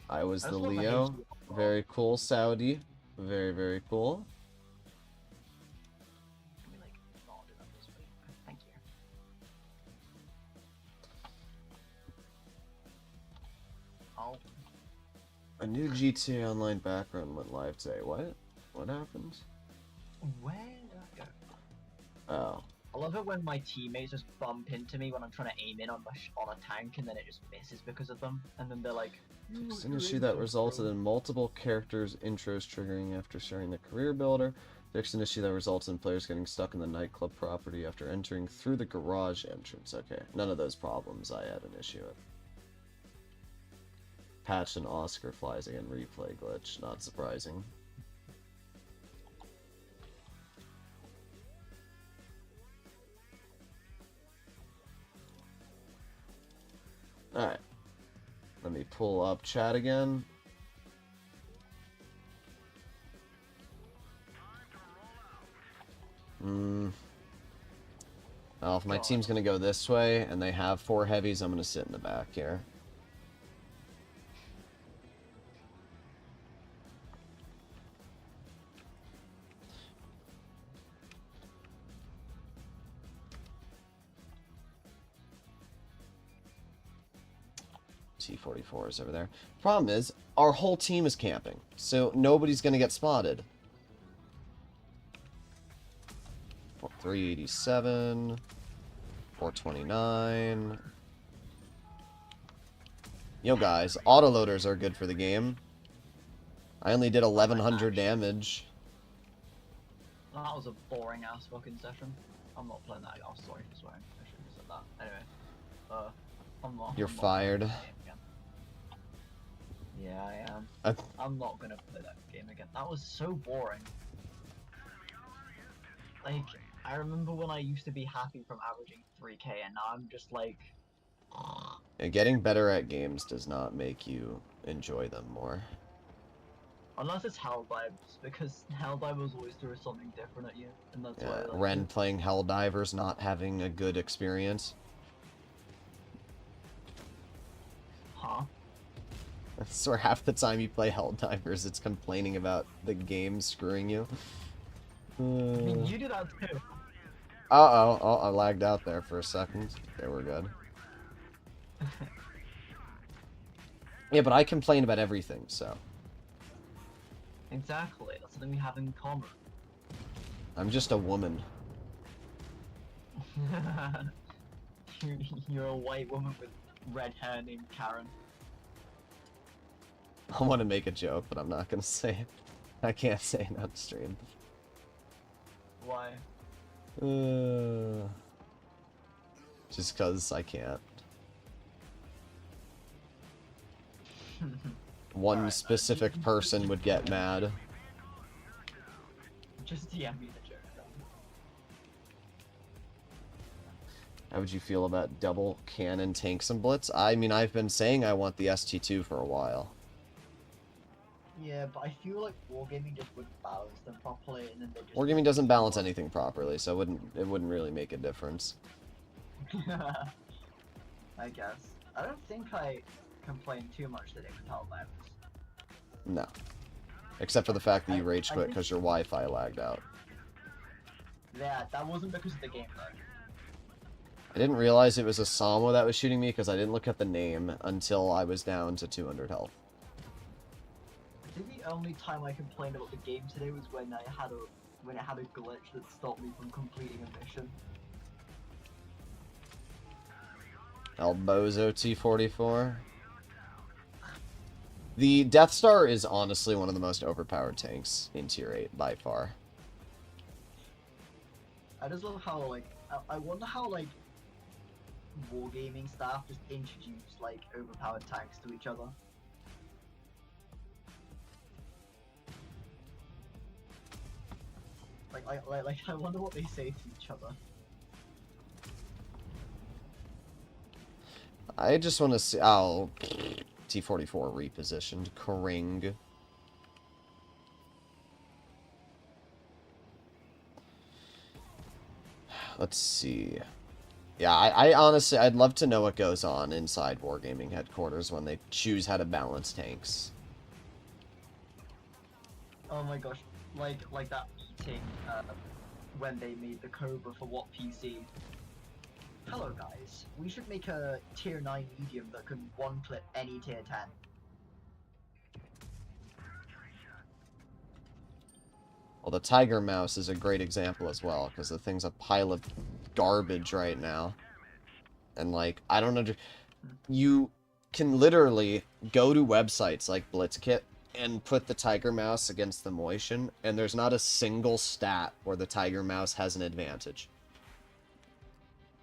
I was the Leo. Very cool, Saudi. Very, very cool. Thank you. Oh. A new GTA Online background went live today. What? What happened? Where did that go? Oh. I love it when my teammates just bump into me when I'm trying to aim in on a tank and then it just misses because of them. And then they're like, It's an issue that resulted in multiple characters' intros triggering after starting the career builder. Fixed an issue that results in players getting stuck in the nightclub property after entering through the garage entrance. Okay, none of those problems I had an issue with. Patch and Oscar flies again, replay glitch. Not surprising. Alright. Let me pull up chat again. Well, if my team's gonna go this way and they have 4 heavies, I'm gonna sit in the back here. T-44 is over there. Problem is, our whole team is camping, so nobody's gonna get spotted. 387, 429. Yo guys, autoloaders are good for the game. I only did 1100 damage. That was a boring ass fucking session. I'm not playing that. Oh, sorry for swearing. I shouldn't have said that. Anyway, I'm not. You're I'm not fired. playing that game again. Yeah, I am. I'm not gonna play that game again. That was so boring. Like, I remember when I used to be happy from averaging 3K, and now I'm just like. Yeah, getting better at games does not make you enjoy them more. Unless it's Helldivers, because Helldivers always throw something different at you, and that's why Yeah, I like Ren it. playing Helldivers, not having a good experience. Huh? I swear half the time you play Helldivers, it's complaining about the game screwing you. I mean, you do that too. Uh-oh. Oh, I lagged out there for a second. Okay, we're good. Yeah, but I complain about everything, so. Exactly, that's something we have in common. I'm just a woman. You're a white woman with red hair named Karen. I want to make a joke, but I'm not going to say it. I can't say it on stream. Why? Just because I can't. One Alright, specific person would get mad. Just DM me the joke then. How would you feel about double cannon tanks and blitz? I mean, I've been saying I want the ST2 for a while. Yeah, but I feel like Wargaming just wouldn't balance them properly, and then they just... Wargaming doesn't balance anything properly, so it wouldn't really make a difference. I guess. I don't think I complained too much today with Helldivers. No. Except for the fact that you rage I quit think- because your Wi-Fi lagged out. Yeah, that wasn't because of the game though. I didn't realize it was a Samo that was shooting me because I didn't look at the name until I was down to 200 health. I think the only time I complained about the game today was when it had a glitch that stopped me from completing a mission. El Bozo T-44. The Death Star is honestly one of the most overpowered tanks in Tier 8 by far. I just love how, like, I wonder how, like, Wargaming staff just introduce, like, overpowered tanks to each other. Like, I wonder what they say to each other. I just want to see... Oh, T-44 repositioned. Kring. Let's see. Yeah, I honestly, I'd love to know what goes on inside Wargaming headquarters when they choose how to balance tanks. Oh my gosh, like that meeting when they made the Cobra for what PC. Hello guys, we should make a tier 9 medium that can one-clip any tier 10. Well, the Tiger Mouse is a great example as well, because the thing's a pile of garbage right now. And, like, I don't know... You can literally go to websites like Blitzkit and put the Tiger Mouse against the Motion, and there's not a single stat where the Tiger Mouse has an advantage.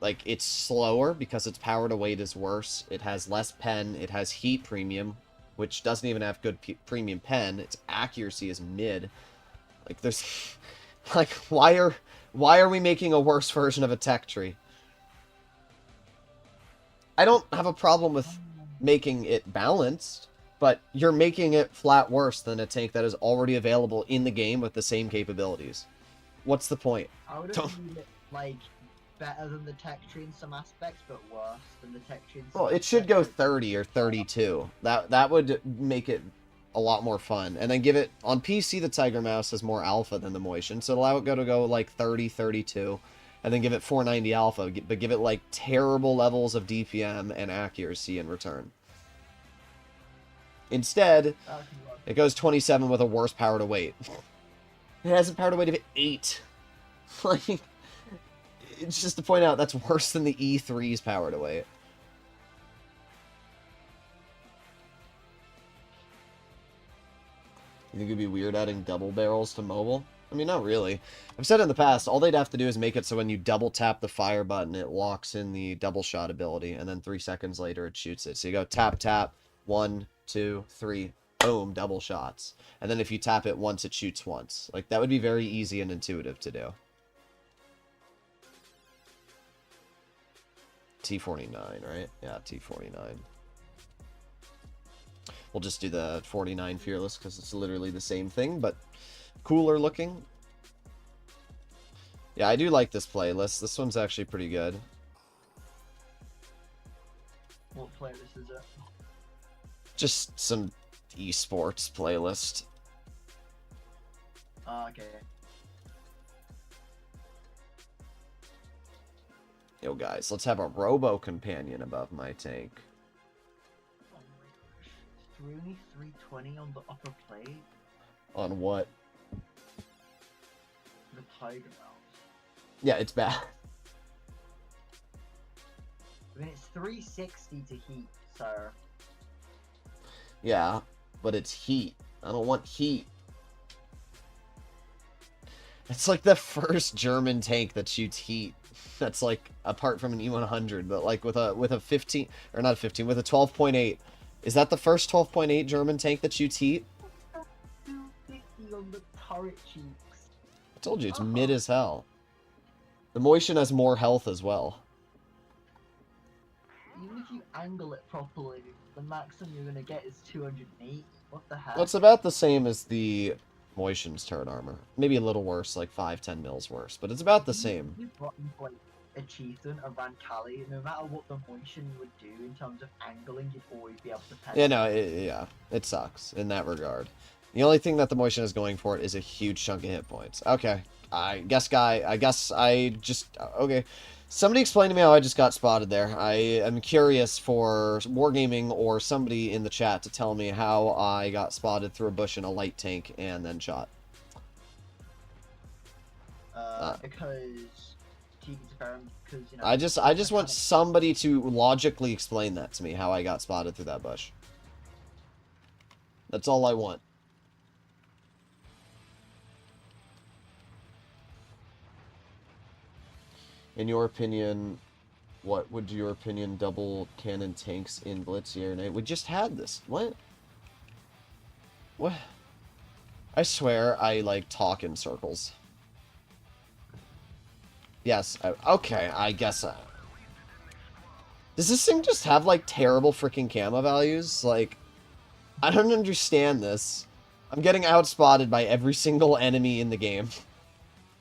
Like, it's slower because its power to weight is worse. It has less pen. It has heat premium, which doesn't even have good premium pen. Its accuracy is mid. Like, there's... Like, why are we making a worse version of a tech tree? I don't have a problem with making it balanced, but you're making it flat worse than a tank that is already available in the game with the same capabilities. What's the point? I would have made it, like, better than the tech tree in some aspects, but worse than the tech tree in some Well, it should go aspects. 30 or 32. That would make it a lot more fun. And then give it... On PC, the Tiger Mouse has more alpha than the Motion, so allow it to go like 30, 32. And then give it 490 alpha, but give it, like, terrible levels of DPM and accuracy in return. Instead, it goes 27 with a worse power to weight. It has a power to weight of 8. Like, it's just to point out that's worse than the E3's power to weight. You think it'd be weird adding double barrels to mobile? I mean, not really. I've said in the past, all they'd have to do is make it so when you double tap the fire button, it locks in the double shot ability, and then 3 seconds later it shoots it. So you go tap, tap, 1, 2, 3, boom, double shots. And then if you tap it once, it shoots once. Like, that would be very easy and intuitive to do. T49, right? Yeah, T49. We'll just do the 49 Fearless because it's literally the same thing, but cooler looking. Yeah, I do like this playlist. This one's actually pretty good. What playlist is it? Just some esports playlist. Okay. Yo, guys, let's have a robo companion above my tank. Oh my gosh. It's only 320 on the upper plate. On what? The Tiger Mouse. Yeah, it's bad. I mean, it's 360 to heat, so... Yeah, but it's heat. I don't want heat. It's like the first German tank that shoots heat. That's like, apart from an E100, but like with a 15, or not a 15, with a 12.8. Is that the first 12.8 German tank that shoots heat? 250 on the turret cheeks. I told you, it's mid as hell. The Moishin has more health as well. Even if you angle it properly, the maximum you're gonna get is 208. What the heck? Well, it's about the same as the Moishin's turret armor. Maybe a little worse, like 5-10 mils worse, but it's about the same. You've gotten like a chieftain, a Rankali, no matter what the Moishin would do in terms of angling, you'd always be able to pen Yeah, no, it sucks in that regard. The only thing that the Moishin is going for it is a huge chunk of hit points. Okay, okay. Somebody explain to me how I just got spotted there. I am curious for Wargaming or somebody in the chat to tell me how I got spotted through a bush in a light tank and then shot. Because TV's firm, because, you know... I just want somebody to logically explain that to me, how I got spotted through that bush. That's all I want. In your opinion, what would your opinion double cannon tanks in Blitz year and we just had this. What? What? I swear I like talk in circles. Yes. Okay, I guess. Does this thing just have like terrible freaking camo values? Like, I don't understand this. I'm getting outspotted by every single enemy in the game.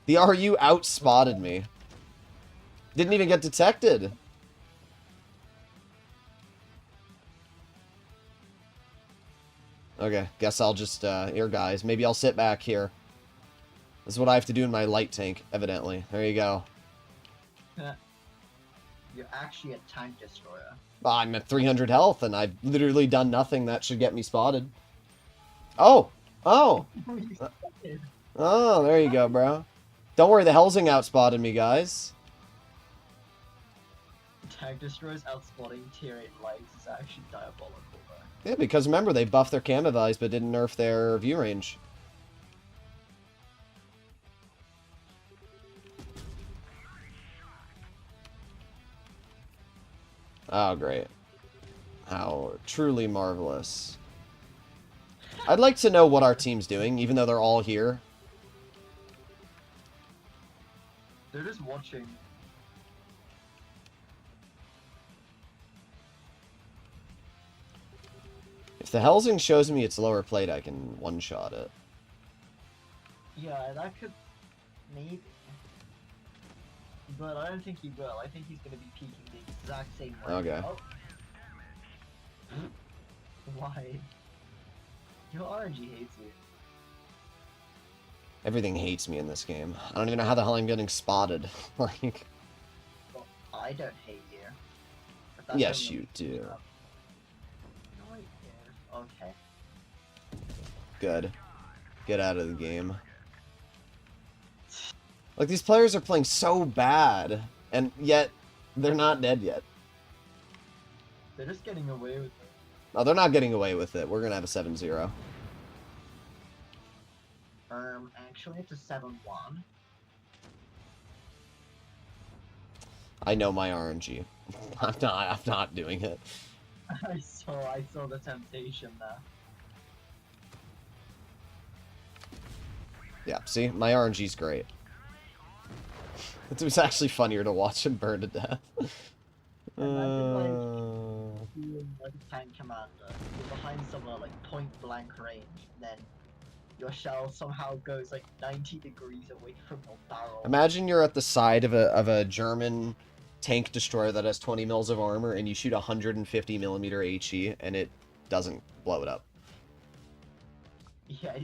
The RU outspotted me. Didn't even get detected. Okay, guess I'll just, here guys, maybe I'll sit back here. This is what I have to do in my light tank, evidently. There you go. You're actually a tank destroyer. I'm at 300 health, and I've literally done nothing that should get me spotted. Oh! Oh! Oh, there you go, bro. Don't worry, the Helsing outspotted me, guys. Tank destroyers outspotting tier 8 lights is actually diabolical, though. Yeah, because remember, they buffed their camo values, but didn't nerf their view range. Oh, great. How truly marvelous. I'd like to know what our team's doing, even though they're all here. They're just watching. If the Helsing shows me its lower plate, I can one-shot it. Yeah, that could... maybe. But I don't think he will. I think he's going to be peeking the exact same way. Okay. Oh. Why? Your RNG hates you. Everything hates me in this game. I don't even know how the hell I'm getting spotted. Like... Well, I don't hate you. But that's Yes, only- you do. No, I do. Okay. Good. Get out of the game. Like, these players are playing so bad, and yet they're not dead yet. They're just getting away with it. No, they're not getting away with it. We're gonna have a 7-0. Actually, it's a 7-1. I know my RNG. I'm not doing it. I saw the temptation there. Yeah, see? My RNG's great. It was actually funnier to watch him burn to death. Imagine, like, being like a tank commander, you're behind someone like point blank range, and then your shell somehow goes like 90 degrees away from your barrel. Imagine you're at the side of a German tank destroyer that has 20 mils of armor, and you shoot 150 millimeter HE, and it doesn't blow it up. Yeah,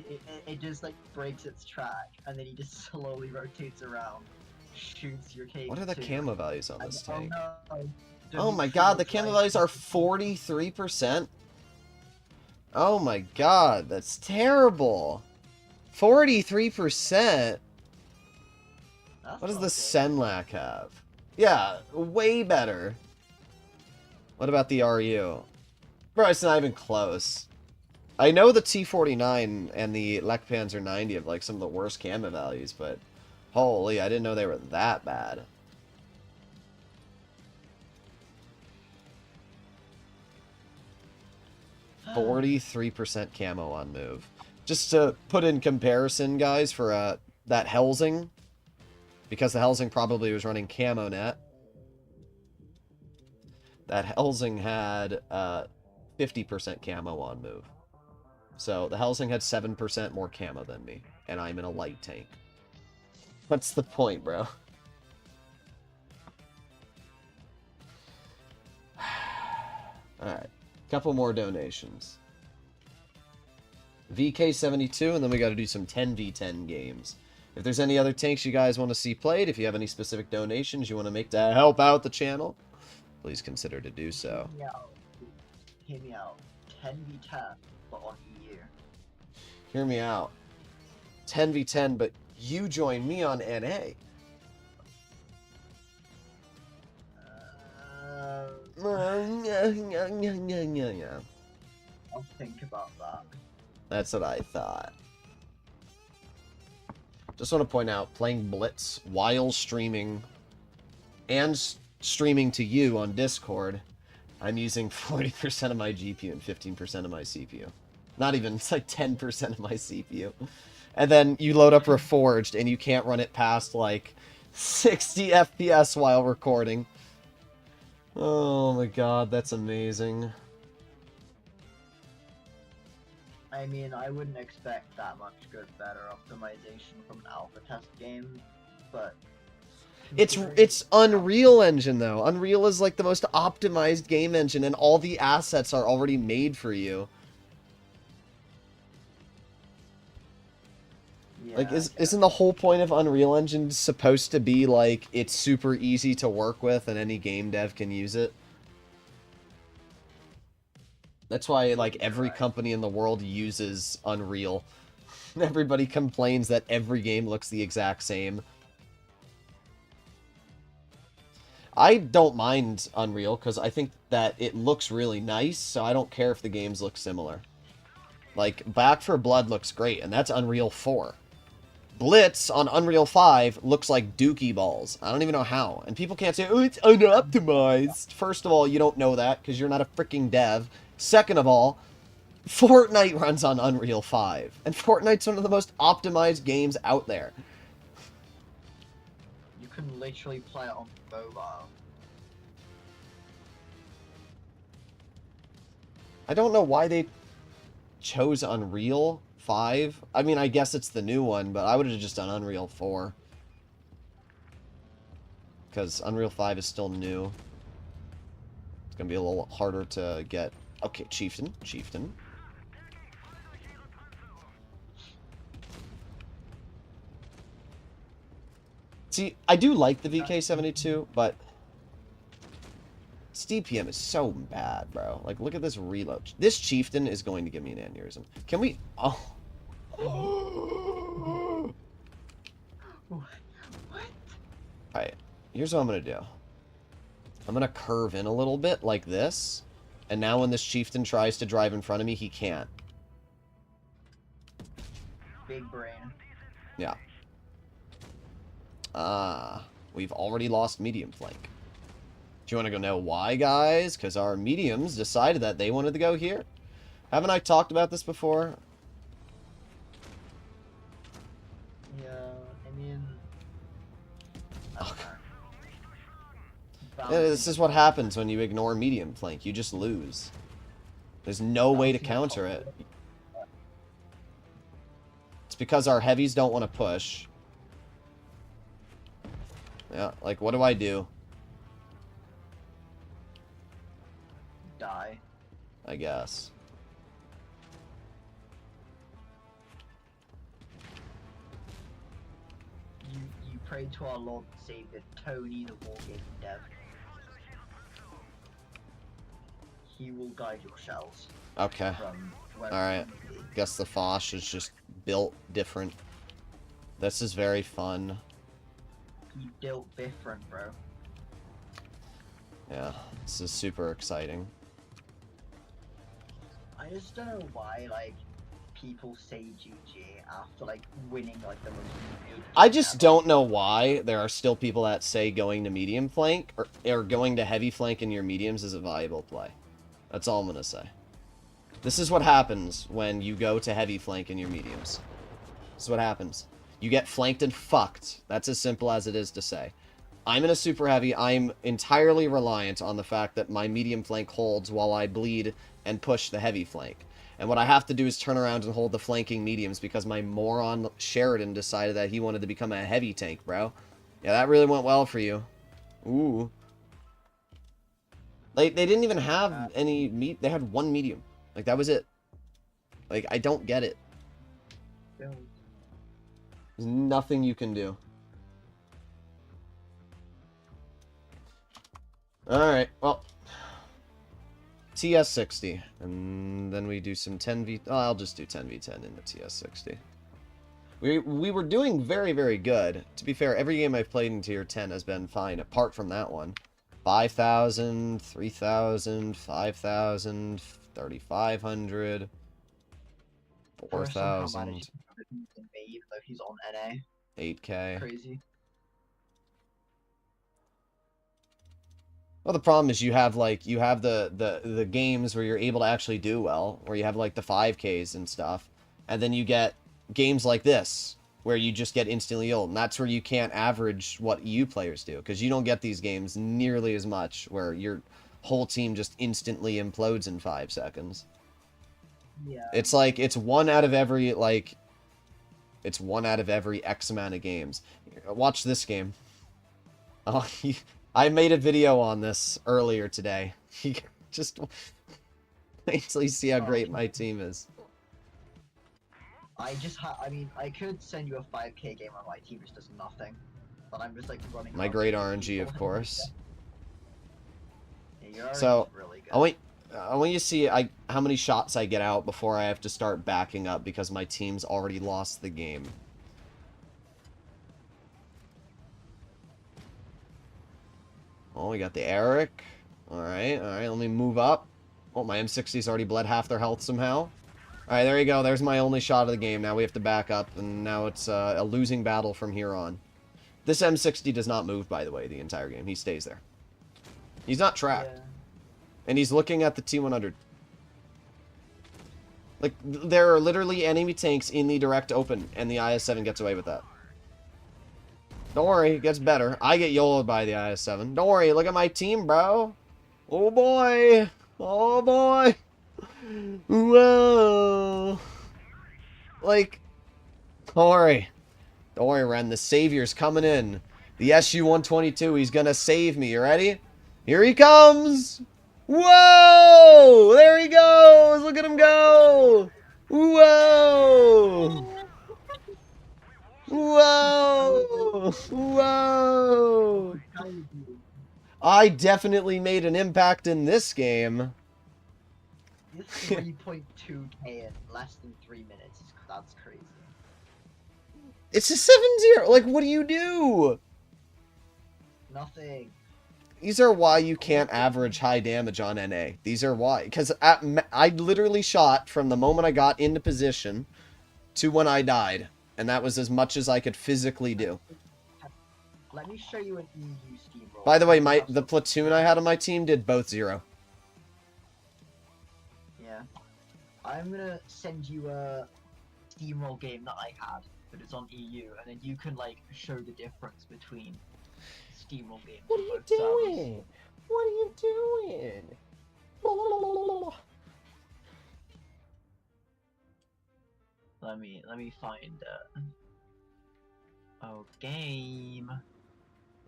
it just like breaks its track, and then he just slowly rotates around, shoots your cake. What are the camo values on this tank? Oh, no. Oh my god, the camo values are 43%? Oh my god, that's terrible. 43%? What does the Senlac have? Yeah, way better. What about the RU? Bro, it's not even close. I know the T-49 and the Lech Panzer 90 have like some of the worst camo values, but holy, I didn't know they were that bad. %43 camo on move. Just to put in comparison, guys, for that Helsing, because the Helsing probably was running camo net. That Helsing had 50% camo on move. So the Helsing had 7% more camo than me, and I'm in a light tank. What's the point, bro? Alright. Couple more donations. VK72, and then we got to do some 10v10 games. If there's any other tanks you guys want to see played, if you have any specific donations you want to make to help out the channel, please consider to do so. Hear me out. 10v10, but on EU. Hear me out. 10v10, but you join me on NA. I'll think about that. That's what I thought. Just want to point out, playing Blitz while streaming and streaming to you on Discord, I'm using 40% of my GPU and 15% of my CPU. Not even, it's like 10% of my CPU. And then you load up Reforged and you can't run it past like 60 FPS while recording. Oh my god, that's amazing. I mean, I wouldn't expect that much good, better optimization from an alpha test game, but... It's Unreal Engine, though. Unreal is like the most optimized game engine, and all the assets are already made for you. Yeah, like, isn't the whole point of Unreal Engine supposed to be, like, it's super easy to work with and any game dev can use it? That's why, like, every company in the world uses Unreal. Everybody complains that every game looks the exact same. I don't mind Unreal, because I think that it looks really nice, so I don't care if the games look similar. Like, Back 4 Blood looks great, and that's Unreal 4. Blitz on Unreal 5 looks like dookie balls. I don't even know how. And people can't say, oh, it's unoptimized. First of all, you don't know that, because you're not a freaking dev. Second of all, Fortnite runs on Unreal 5. And Fortnite's one of the most optimized games out there. You can literally play it on mobile. I don't know why they chose Unreal 5. I mean, I guess it's the new one, but I would have just done Unreal 4. Because Unreal 5 is still new. It's going to be a little harder to get. Okay, Chieftain. See, I do like the VK72, but its DPM is so bad, bro. Like, look at this reload. This Chieftain is going to give me an aneurysm. Can we... Oh. What? Alright, here's what I'm going to do. I'm going to curve in a little bit, like this. And now when this Chieftain tries to drive in front of me, he can't. Big brain. Yeah. We've already lost medium flank. Do you want to go know why, guys? Because our mediums decided that they wanted to go here. Haven't I talked about this before? Yeah, I mean... I don't know. This is what happens when you ignore medium flank. You just lose. There's no way to counter it. It's because our heavies don't want to push. Yeah, like, what do I do? Die. I guess. You pray to our Lord and Savior, Tony the Wargaming Dev. He will guide your shells. Okay. Alright. Guess the Foch is just built different. This is very fun. He built different, bro. Yeah, this is super exciting. I just don't know why, like, people say GG after, like, winning, like, the most big I game just ever. don't know why there are still people that say going to medium flank or going to heavy flank in your mediums is a valuable play. That's all I'm going to say. This is what happens when you go to heavy flank in your mediums. This is what happens. You get flanked and fucked. That's as simple as it is to say. I'm in a super heavy. I'm entirely reliant on the fact that my medium flank holds while I bleed and push the heavy flank. And what I have to do is turn around and hold the flanking mediums because my moron Sheridan decided that he wanted to become a heavy tank, bro. Yeah, that really went well for you. Ooh. Like, they didn't even have any meat. They had one medium. Like, that was it. Like, I don't get it. There's nothing you can do. Alright, well. TS60. And then we do some 10v... Oh, I'll just do 10v10 in the TS60. We were doing very, very good. To be fair, every game I've played in tier 10 has been fine, apart from that one. 5,000, 3,000, 5,000, 3,500, 4,000, He's on NA. 8K. Crazy. Well, the problem is you have the games where you're able to actually do well, where you have like the 5Ks and stuff, and then you get games like this where you just get instantly old, and that's where you can't average what EU players do, because you don't get these games nearly as much where your whole team just instantly implodes in 5 seconds. Yeah. It's like, it's one out of every X amount of games. Watch this game. Oh, I made a video on this earlier today. You just wait till you see how great my team is. I mean, I could send you a 5K game where my team just does nothing, but I'm just like running. My great RNG, of course. Yeah, your So, RNG is really good. I want you to see how many shots I get out before I have to start backing up because my team's already lost the game. Oh, we got the Eric. Alright, let me move up. Oh, my M60's already bled half their health somehow. Alright, there you go. There's my only shot of the game. Now we have to back up, and now it's a losing battle from here on. This M60 does not move, by the way, the entire game. He stays there. He's not tracked. Yeah. And he's looking at the T100. Like, there are literally enemy tanks in the direct open, and the IS-7 gets away with that. Don't worry, it gets better. I get YOLO'd by the IS-7. Don't worry, look at my team, bro. Oh, boy. Oh, boy. Whoa. Like, don't worry. Don't worry, Ren. The savior's coming in. The SU-122, he's gonna save me. You ready? Here he comes. Whoa! There he goes! Look at him go! Whoa! Whoa! Whoa! I definitely made an impact in this game. This 3.2K in less than 3 minutes. That's crazy. It's a 7-0. Like, what do you do? Nothing. These are why you can't average high damage on NA. These are why. Because I literally shot from the moment I got into position to when I died. And that was as much as I could physically do. Let me show you an EU steamroll. By the way, the platoon I had on my team did both 0. Yeah. I'm gonna send you a steamroll game that I had, but it's on EU, and then you can like show the difference between steamroll games. What are you doing? What are you doing? Let me find oh, game.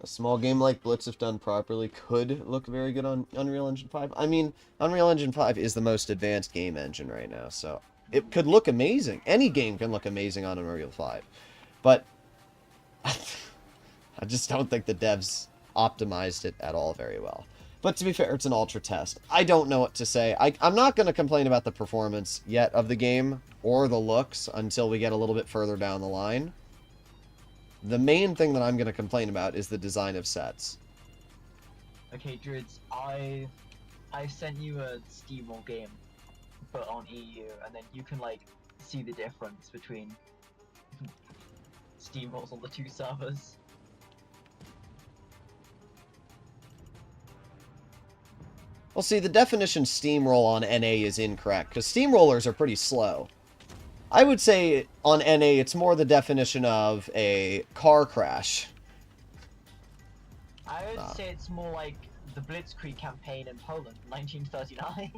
A small game like Blitz, if done properly, could look very good on Unreal Engine 5. I mean, Unreal Engine 5 is the most advanced game engine right now, so it could look amazing. Any game can look amazing on Unreal 5. But I just don't think the devs optimized it at all very well. But to be fair, it's an ultra test. I don't know what to say. I'm not going to complain about the performance yet of the game or the looks until we get a little bit further down the line. The main thing that I'm going to complain about is the design of sets. Okay, Druids, I sent you a steamroll game, but on EU, and then you can like see the difference between steamrolls on the two servers. Well, see, the definition steamroll on NA is incorrect, because steamrollers are pretty slow. I would say on NA it's more the definition of a car crash. I would say it's more like the Blitzkrieg campaign in Poland, 1939.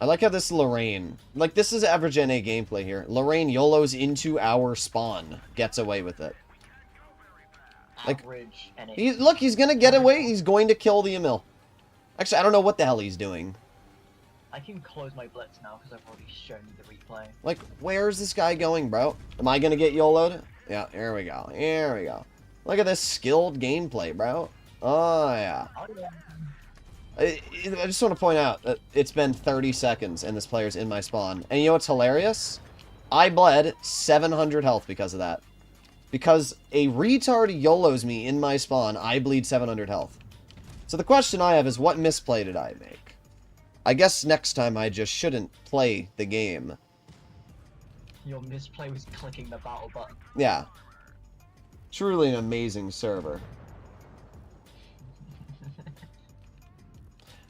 I like how this Lorraine, like this is average NA gameplay here. Lorraine YOLOs into our spawn, gets away with it. Like, average NA. Look, he's gonna get away, he's going to kill the Emil. Actually, I don't know what the hell he's doing. I can close my Blitz now because I've already shown you the replay. Like, where's this guy going, bro? Am I gonna get YOLO'd? Yeah, here we go, here we go. Look at this skilled gameplay, bro. Oh, yeah. Oh, yeah. I just want to point out that it's been 30 seconds and this player's in my spawn. And you know what's hilarious? I bled 700 health because of that. Because a retard YOLOs me in my spawn, I bleed 700 health. So the question I have is, what misplay did I make? I guess next time I just shouldn't play the game. Your misplay was clicking the battle button. Yeah. Truly an amazing server.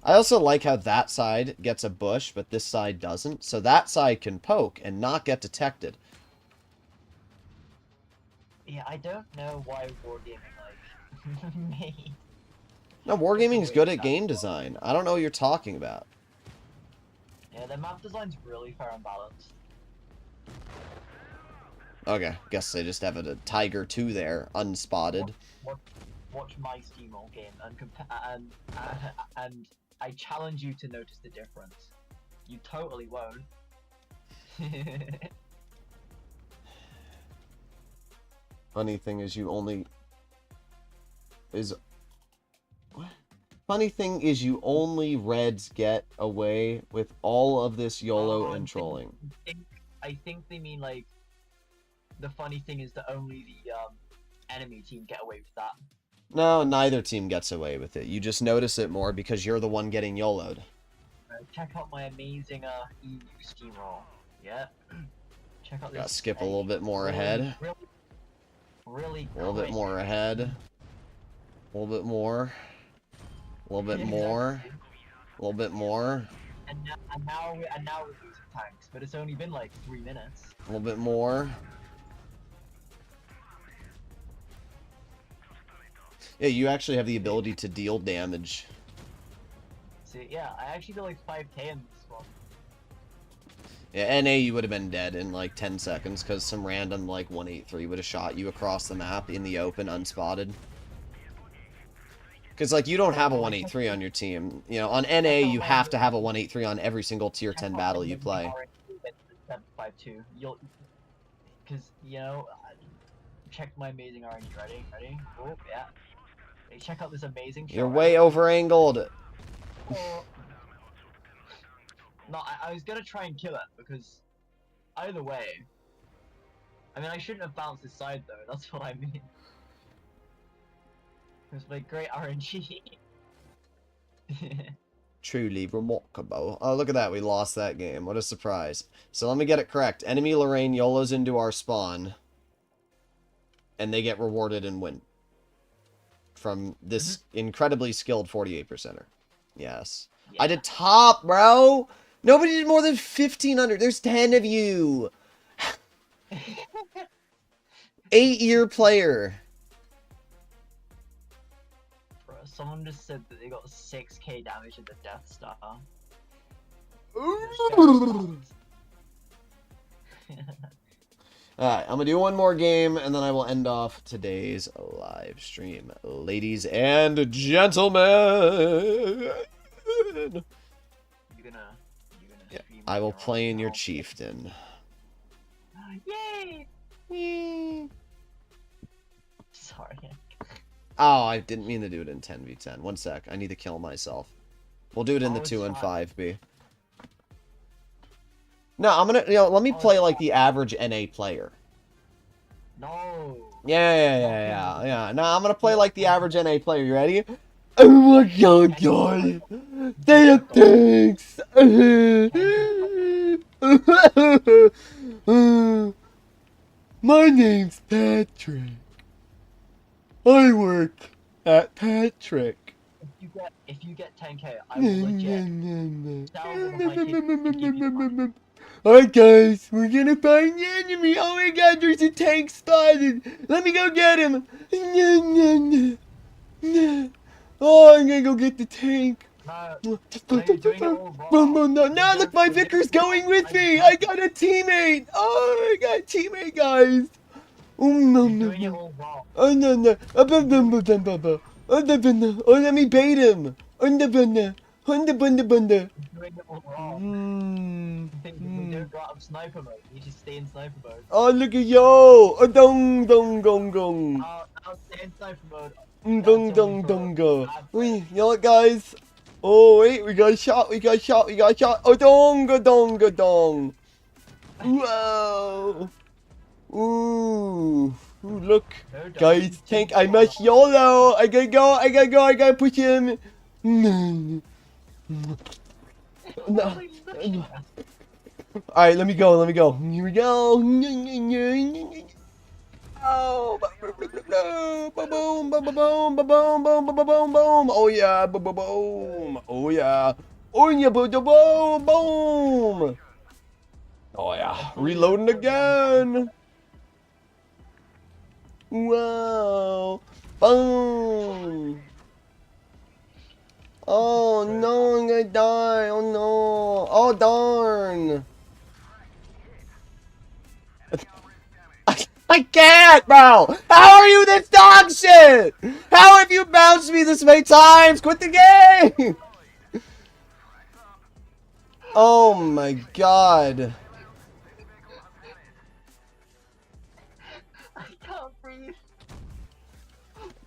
I also like how that side gets a bush, but this side doesn't. So that side can poke and not get detected. Yeah, I don't know why Wargaming, like, made... No, Wargaming's good at game design. I don't know what you're talking about. Yeah, the map design's really fair and balanced. Okay, guess I just have a Tiger 2 there, unspotted. Watch my steamroll game and I challenge you to notice the difference. You totally won't. Funny thing is you only... What? Funny thing is you only Reds get away with all of this YOLO and trolling. I think they mean, like, the funny thing is that only the enemy team get away with that. No, neither team gets away with it. You just notice it more because you're the one getting YOLO'd. Check out my amazing EU steamroll. Yeah. Check out this. Gotta skip a little bit more ahead. Really A little bit more ahead. A little bit more. A little bit more. A little bit more. And now we're losing tanks, but it's only been like 3 minutes. A little bit more. Yeah, you actually have the ability to deal damage. See, yeah, I actually did like 5k in this one. Yeah, NA you would have been dead in like 10 seconds because some random like 183 would have shot you across the map in the open unspotted. Because like you don't have a 183 on your team. You know, on NA you have to have a 183 on every single tier 10 battle you play. 752. You'll, because you know, check my amazing RNG. Ready? Oh yeah. Hey, check out this amazing shot. You're way over angled. Oh. No, I was gonna try and kill it because either way. I mean, I shouldn't have bounced this side though. That's what I mean. It was like great RNG. Truly remarkable. Oh, look at that. We lost that game. What a surprise. So let me get it correct. Enemy Lorraine YOLOs into our spawn. And they get rewarded and win. From this incredibly skilled 48%er. Yes. Yeah. I did top, bro! Nobody did more than 1,500. There's 10 of you. 8-year player. Bro, someone just said that they got 6k damage in the Death Star. Alright, I'm gonna do one more game, and then I will end off today's live stream. Ladies and gentlemen! You gonna Yeah, stream I will your play in your own chieftain. Yay! Yay. Sorry. Oh, I didn't mean to do it in 10v10. One sec, I need to kill myself. We'll do it in the Oh, 2 and it's 5B. No, I'm gonna, let me play like the average NA player. No. Yeah. No, I'm gonna play like the average NA player. You ready? Oh my god, guys! Damn, thanks! My name's Patrick. I work at Patrick. If you get 10k, I will legit sell one of my kids and give you money. Alright guys, we're gonna find the enemy. Oh my god, there's a tank spotted. Let me go get him. Oh, I'm gonna go get the tank. No, you're doing it all wrong. No, look, my Vicar's going with me. I got a teammate. Oh, I got a teammate, guys. Oh, no, You're no, doing it no. all wrong. Oh, no, no. Oh, let me bait him. Oh, You're doing it all wrong. Mm. You don't go out of sniper mode. You just stay in sniper mode. Oh, look at yo! Oh, dong, dong, gong, gong. Now stay in sniper mode. Dong, dong, dong, go. Wait, you know what, guys? Oh, wait, we got a shot, we got a shot. Oh, dong, dong, dong. Whoa. Ooh, look. Guys, tank, I must YOLO. I gotta go, I gotta push him. No. Alright, let me go. Here we go. Oh, boom, boom. Oh yeah, boom. Oh yeah. Oh yeah, boom. Oh yeah, reloading again. Wow. Boom. Oh no, I'm gonna die. Oh no. Oh darn. I can't, bro! How are you this dog shit? How have you bounced me this many times? Quit the game! Oh my god. I can't breathe.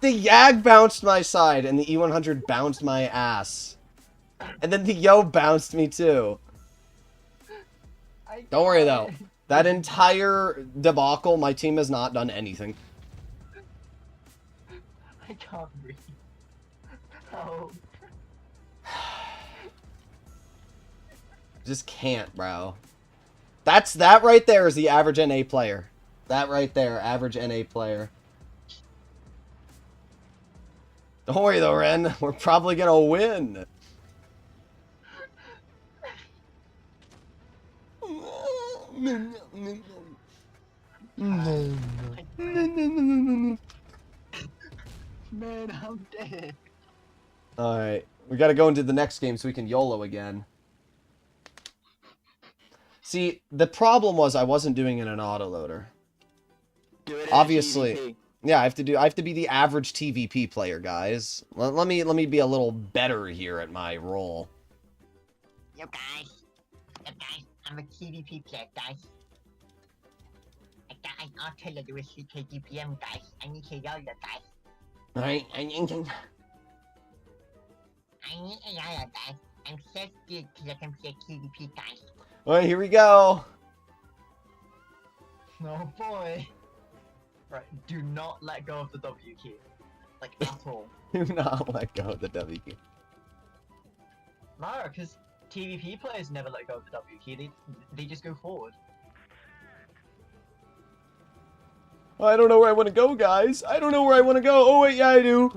The Yag bounced my side, and the E100 bounced my ass. And then the Yo bounced me too. Don't worry though. That entire debacle, my team has not done anything. I can't breathe. Oh. Just can't, bro. That right there is the average NA player. That right there, average NA player. Don't worry though, Ren. We're probably gonna win. Man, I'm dead. Alright. We gotta go into the next game so we can YOLO again. See, the problem was I wasn't doing it in autoloader. Obviously. Yeah, I have to be the average TVP player, guys. Let me be a little better here at my role. Yo guys, I'm a TVP player, guys. I got an Autoloader with CKDPM, guys. I need to yell that, guys. Alright, I need a yell, guys. I'm so scared because I can play TVP, guys. alright, here we go. Oh boy. Right, do not let go of the W key. Like, at all. Do not let go of the W key. No, because TVP players never let go of the W key. They just go forward. I don't know where I want to go, guys. I don't know where I want to go. Oh, wait, yeah, I do.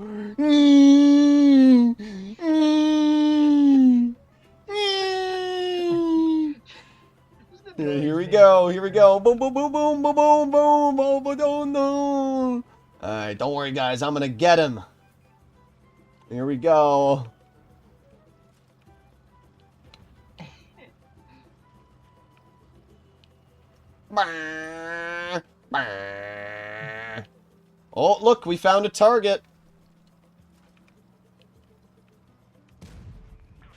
Here we go. Here we go. Boom, boom, boom, boom, boom, boom, boom, boom, boom, boom, boom. Alright, don't worry, guys. I'm going to get him. Here we go. Oh, look, we found a target.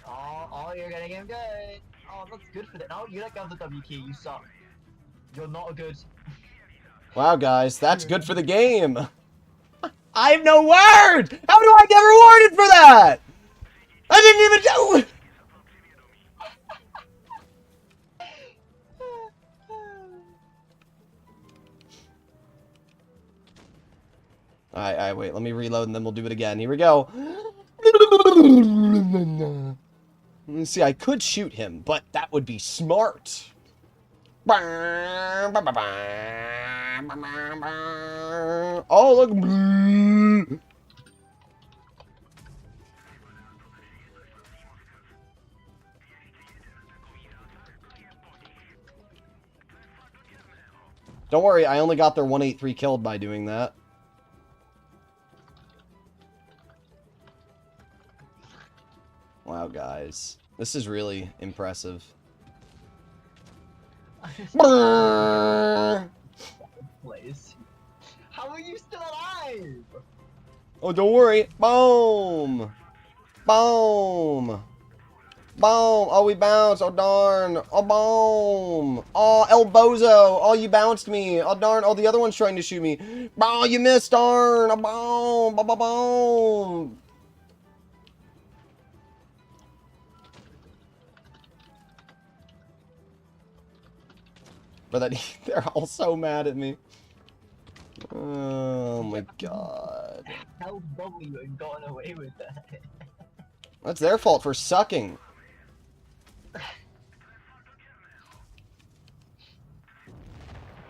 Oh, you're getting him good. Oh, that's good for that. No, you let go of the W key. You suck. You're not a good. Wow, guys, that's good for the game. I have no word! How do I get rewarded for that? I didn't even do. Alright, wait, let me reload and then we'll do it again. Here we go. Let's see, I could shoot him, but that would be smart. Oh, look. Don't worry, I only got their 183 killed by doing that. Wow, guys. This is really impressive. Place. How are you still alive? Oh, don't worry. Boom! Boom! Boom! Oh, we bounced. Oh, darn. Oh, boom! Oh, El Bozo! Oh, you bounced me. Oh, darn. Oh, the other one's trying to shoot me. Oh, you missed, darn. Oh, boom! Boom, boom, boom! But then they're all so mad at me. Oh my god. Held W and gotten away with that. That's their fault for sucking.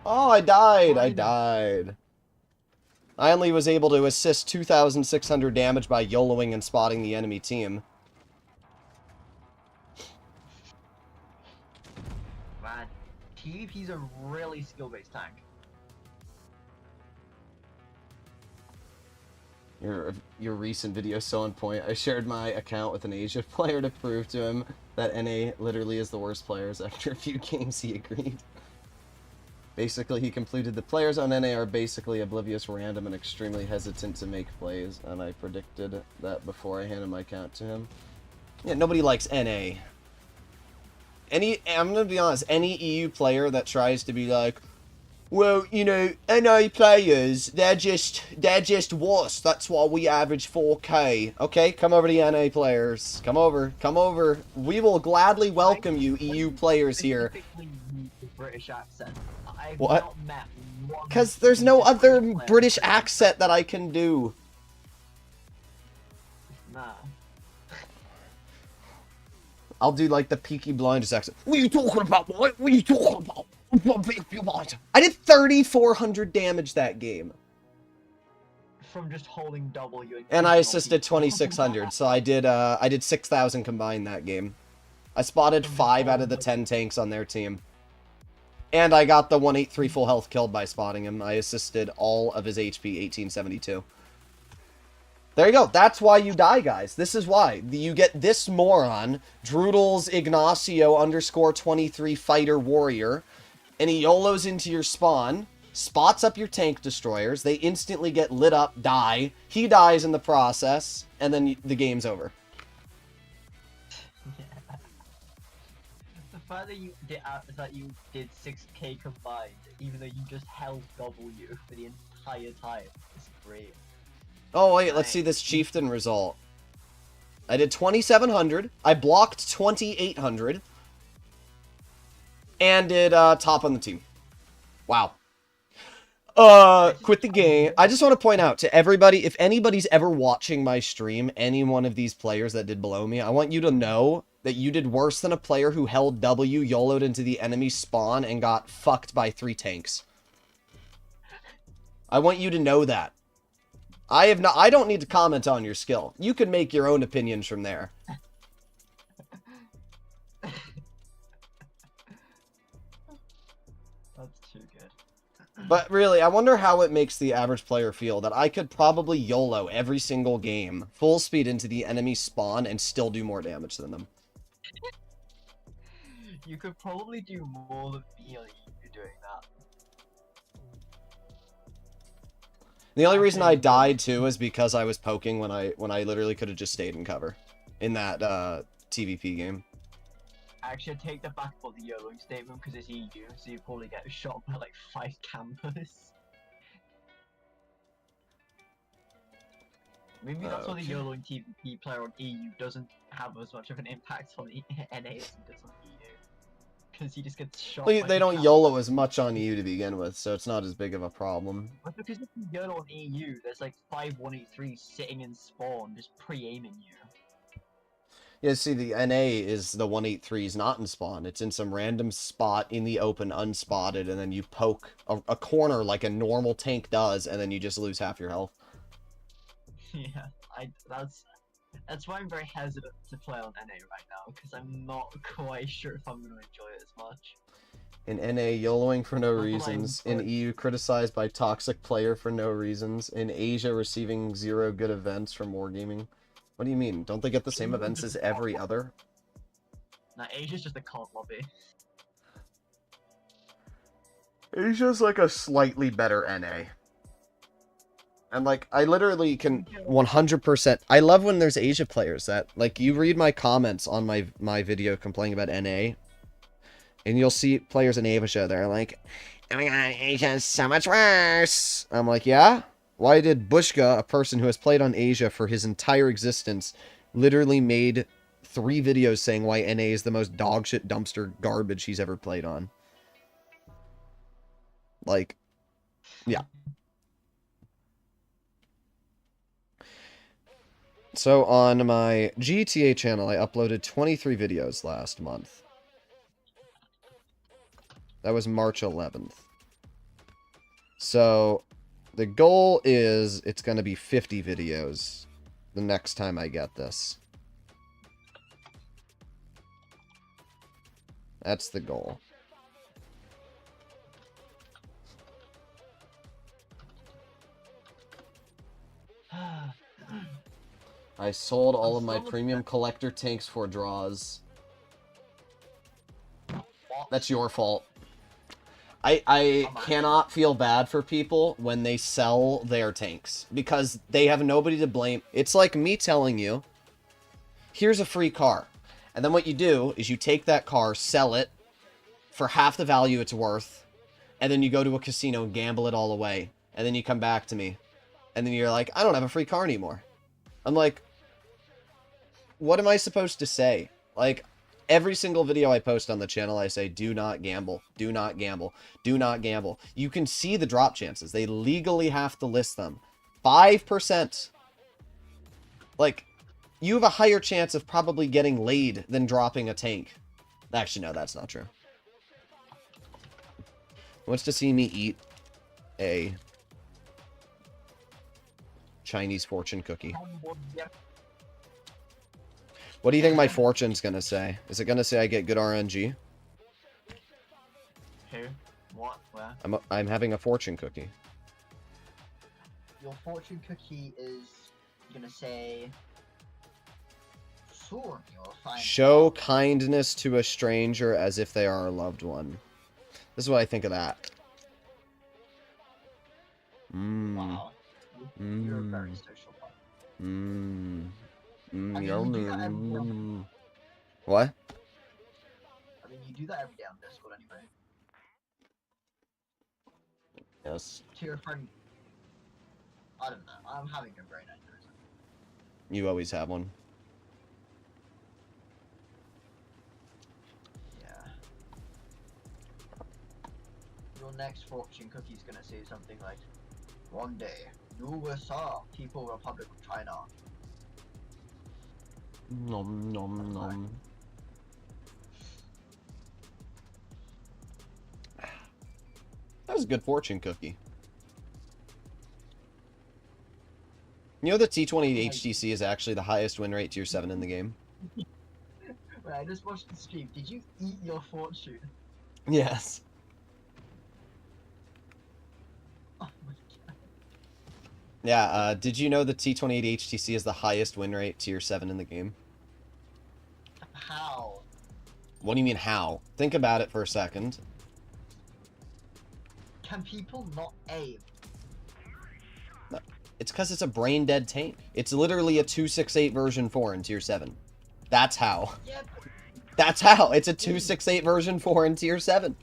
Oh, I died. I died. I only was able to assist 2,600 damage by YOLOing and spotting the enemy team. Man, TVP's a really skill-based tank. Your recent video is so on point. I shared my account with an Asia player to prove to him that NA literally is the worst players. After a few games, he agreed. Basically, he concluded the players on NA are basically oblivious, random, and extremely hesitant to make plays, and I predicted that before I handed my account to him. Yeah, nobody likes NA. I'm gonna be honest, any EU player that tries to be like, well, you know, NA players, they're just worse. That's why we average 4K. Okay, come over to the NA players. Come over. We will gladly welcome you, EU players here. British accent. I've what? Not met one. Because there's no other British accent that I can do. Nah. I'll do like the Peaky Blinders accent. What are you talking about, boy? What are you talking about? I did 3,400 damage that game. From just holding W. And I assisted 2,600, so I did 6,000 combined that game. I spotted 5 out of the 10 tanks on their team. And I got the 183 full health killed by spotting him. I assisted all of his HP, 1872. There you go. That's why you die, guys. This is why. You get this moron, Droodles Ignacio _23 Fighter Warrior, and he YOLOs into your spawn, spots up your tank destroyers, they instantly get lit up, die, he dies in the process, and then the game's over. Yeah. The fact that you did 6k combined, even though you just held W for the entire time, is great. Oh, wait, let's see this Chieftain result. I did 2,700, I blocked 2,800, and did top on the team. Wow. Quit the game. I just want to point out to everybody, if anybody's ever watching my stream, any one of these players that did below me, I want you to know that you did worse than a player who held W, YOLO'd into the enemy spawn, and got fucked by 3 tanks. I want you to know that. I don't need to comment on your skill. You can make your own opinions from there. That's too good. But really, I wonder how it makes the average player feel that I could probably YOLO every single game, full speed into the enemy spawn, and still do more damage than them. You could probably do more than me on you doing that. The only reason I died too is because I was poking when I literally could have just stayed in cover in that TVP game. Actually, I take that back about the YOLOing statement because it's EU, so you probably get shot by like 5 campers. Maybe that's why the YOLOing TVP player on EU doesn't have as much of an impact on NA as he does on EU. Because he just gets shot. Well, by they the don't campers. YOLO as much on EU to begin with, so it's not as big of a problem. But because if you YOLO on EU, there's like 5 183s sitting in spawn just pre-aiming you. Yeah, see, the NA is the 183s not in spawn. It's in some random spot in the open, unspotted, and then you poke a corner like a normal tank does, and then you just lose half your health. Yeah, that's why I'm very hesitant to play on NA right now, because I'm not quite sure if I'm going to enjoy it as much. In NA, YOLOing for no That's reasons. why I'm In EU, criticized by toxic player for no reasons. In Asia, receiving 0 good events from wargaming. What do you mean? Don't they get the same events as every other? Nah, Asia's just a COD lobby. Asia's like a slightly better NA. And like, I literally can 100%... I love when there's Asia players that... Like, you read my comments on my video complaining about NA, and you'll see players in Asia, they're like, oh my god, Asia's so much worse! I'm like, yeah? Why did Bushka, a person who has played on Asia for his entire existence, literally made 3 videos saying why NA is the most dogshit dumpster garbage he's ever played on? Like, yeah. So on my GTA channel, I uploaded 23 videos last month. That was March 11th. So the goal is it's going to be 50 videos the next time I get this. That's the goal. I sold all of my premium collector tanks for draws. That's your fault. I cannot feel bad for people when they sell their tanks, because they have nobody to blame. It's like me telling you, here's a free car. And then what you do is you take that car, sell it for half the value it's worth, and then you go to a casino and gamble it all away. And then you come back to me. And then you're like, I don't have a free car anymore. I'm like, what am I supposed to say? Like, every single video I post on the channel, I say, do not gamble. Do not gamble. Do not gamble. You can see the drop chances. They legally have to list them. 5%. Like, you have a higher chance of probably getting laid than dropping a tank. Actually, no, that's not true. Wants to see me eat a Chinese fortune cookie. What do you think my fortune's gonna say? Is it gonna say I get good RNG? Who? What? Where? I'm having a fortune cookie. Your fortune cookie is gonna say, soon you'll find Show kindness to a stranger as if they are a loved one. This is what I think of that. Mmm. Wow. You're a very social one. Mmm. I mean, you do that every day on- What? I mean, you do that every day on Discord anyway. Yes. To your friend. I don't know. I'm having a very nice person. You always have one. Yeah. Your next fortune cookie's gonna say something like, "One day, you will saw People Republic of China." Nom nom nom. That was a good fortune cookie. You know the T20 HTC is actually the highest win rate tier 7 in the game? Wait, I just watched the stream. Did you eat your fortune? Yes. Oh my god. Yeah, did you know the T28 HTC is the highest win rate tier 7 in the game? How? What do you mean how? Think about it for a second. Can people not aim? It's because it's a brain dead tank. It's literally a 268 version 4 in tier 7. That's how. Yeah, but That's how. It's a 268 version 4 in tier 7.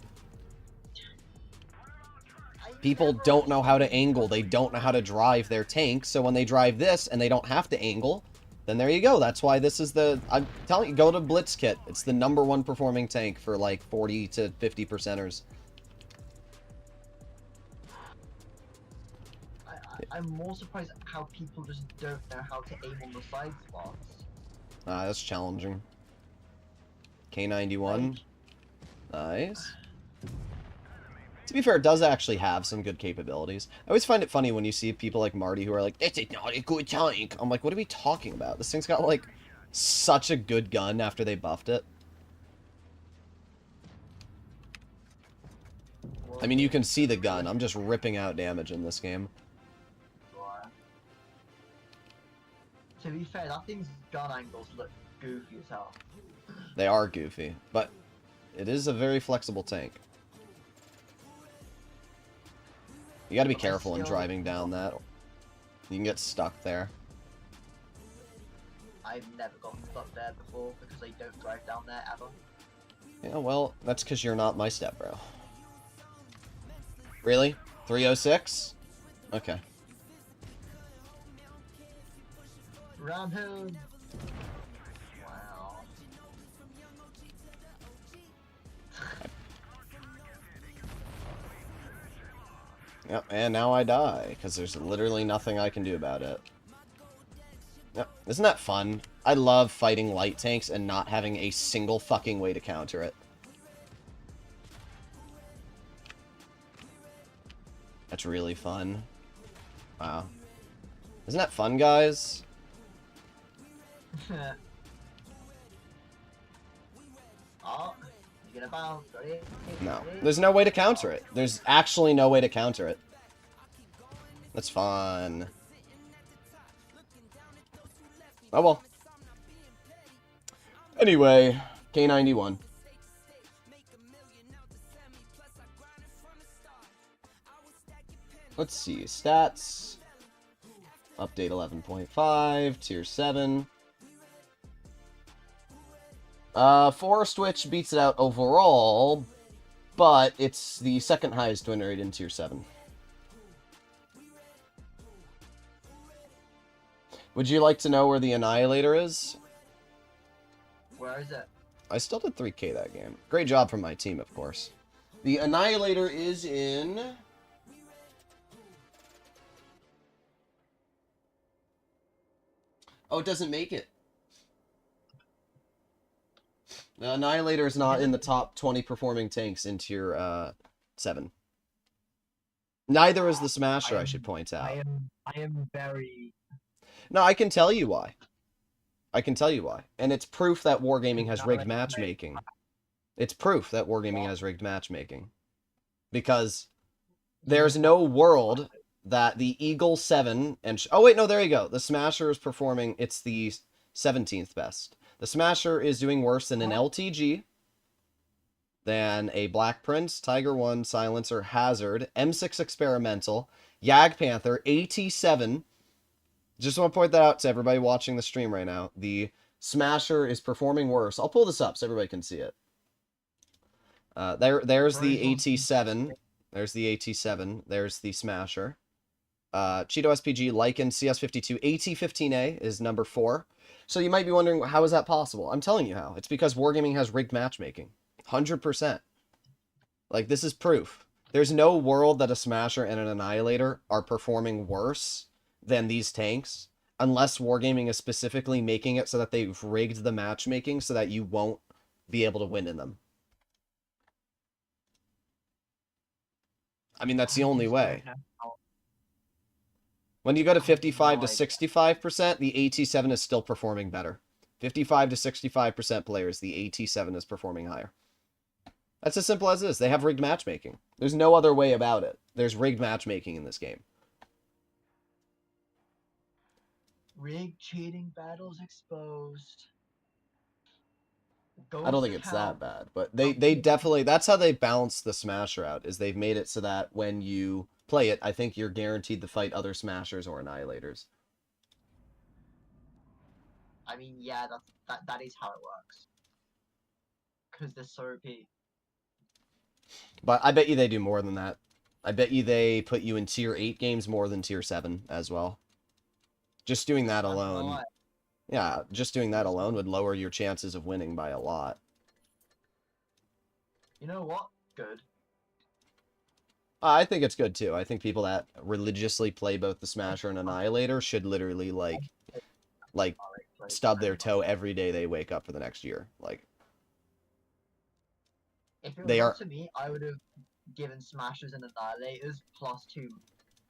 People don't know how to angle. They don't know how to drive their tank. So when they drive this and they don't have to angle, then there you go. That's why this is the... I'm telling you, go to Blitz Kit. It's the #1 performing tank for like 40 to 50%ers. I'm more surprised at how people just don't know how to aim on the side spots. That's challenging. K91. Nice. To be fair, it does actually have some good capabilities. I always find it funny when you see people like Marty who are like, "It's not a good tank." I'm like, what are we talking about? This thing's got, like, such a good gun after they buffed it. I mean, you can see the gun. I'm just ripping out damage in this game. To be fair, that thing's gun angles look goofy as hell. They are goofy, but it is a very flexible tank. You gotta be careful in driving down that. You can get stuck there. I've never gotten stuck there before because I don't drive down there ever. Yeah, well, that's because you're not my stepbro. Really? 306? Okay. Ram him! Wow. Yep, and now I die, because there's literally nothing I can do about it. Yep, isn't that fun? I love fighting light tanks and not having a single fucking way to counter it. That's really fun. Wow. Isn't that fun, guys? Oh, you gonna bounce, ready? No. There's no way to counter it. There's actually no way to counter it. That's fun. Oh well. Anyway, K91. Let's see. Stats. Update 11.5. Tier 7. Forest Witch beats it out overall, but it's the second highest win rate in Tier 7. Would you like to know where the Annihilator is? Where is it? I still did 3K that game. Great job from my team, of course. The Annihilator is in... Oh, it doesn't make it. The Annihilator is not in the top 20 performing tanks in Tier 7. Neither is the Smasher, I should point out. I am very... No, I can tell you why. I can tell you why. And it's proof that Wargaming has rigged matchmaking. It's proof that Wargaming has rigged matchmaking. Because there's no world that the Eagle 7 and... Oh, wait, no, there you go. The Smasher is performing... It's the 17th best. The Smasher is doing worse than an LTG, than a Black Prince, Tiger 1, Silencer, Hazard, M6 Experimental, Yag Panther, AT7. Just want to point that out to everybody watching the stream right now. The Smasher is performing worse. I'll pull this up so everybody can see it. There's the AT7. There's the AT7. There's the Smasher. Cheeto SPG, Lycan, CS52, AT15A is number 4. So you might be wondering, how is that possible? I'm telling you how. It's because Wargaming has rigged matchmaking. 100%. Like, this is proof. There's no world that a Smasher and an Annihilator are performing worse than these tanks, unless Wargaming is specifically making it so that they've rigged the matchmaking so that you won't be able to win in them. I mean, that's the only way. When you go to 55 to 65%, the AT7 is still performing better. 55 to 65% players, the AT7 is performing higher. That's as simple as it is. They have rigged matchmaking. There's no other way about it. There's rigged matchmaking in this game. Rigged cheating battles exposed. I don't think it's that bad, but they definitely, that's how they balance the Smasher out, is they've made it so that when you play it, I think you're guaranteed to fight other Smashers or Annihilators. I mean, yeah, that is how it works. Because they're so OP. But I bet you they do more than that. I bet you they put you in tier 8 games more than tier 7 as well. Just doing that alone. Yeah, just doing that alone would lower your chances of winning by a lot. You know what? Good. I think it's good too. I think people that religiously play both the Smasher and Annihilator should literally like stub their toe every day they wake up for the next year. Like, if it was up to me, I would have given Smashers and Annihilators +2,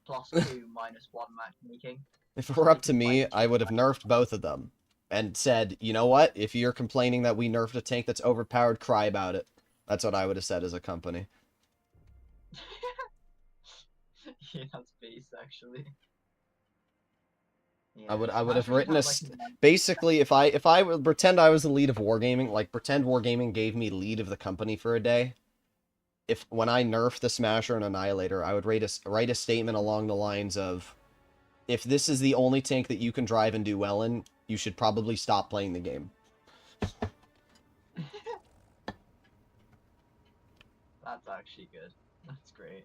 +2, -1 matchmaking. If it were up to me, I would have nerfed both of them and said, you know what? If you're complaining that we nerfed a tank that's overpowered, cry about it. That's what I would have said as a company. Yeah, that's base actually. Yeah, I would have written a basically if I would pretend I was the lead of Wargaming, like pretend Wargaming gave me lead of the company for a day. If when I nerfed the Smasher and Annihilator, I would write a statement along the lines of, if this is the only tank that you can drive and do well in, you should probably stop playing the game. That's actually good. That's great.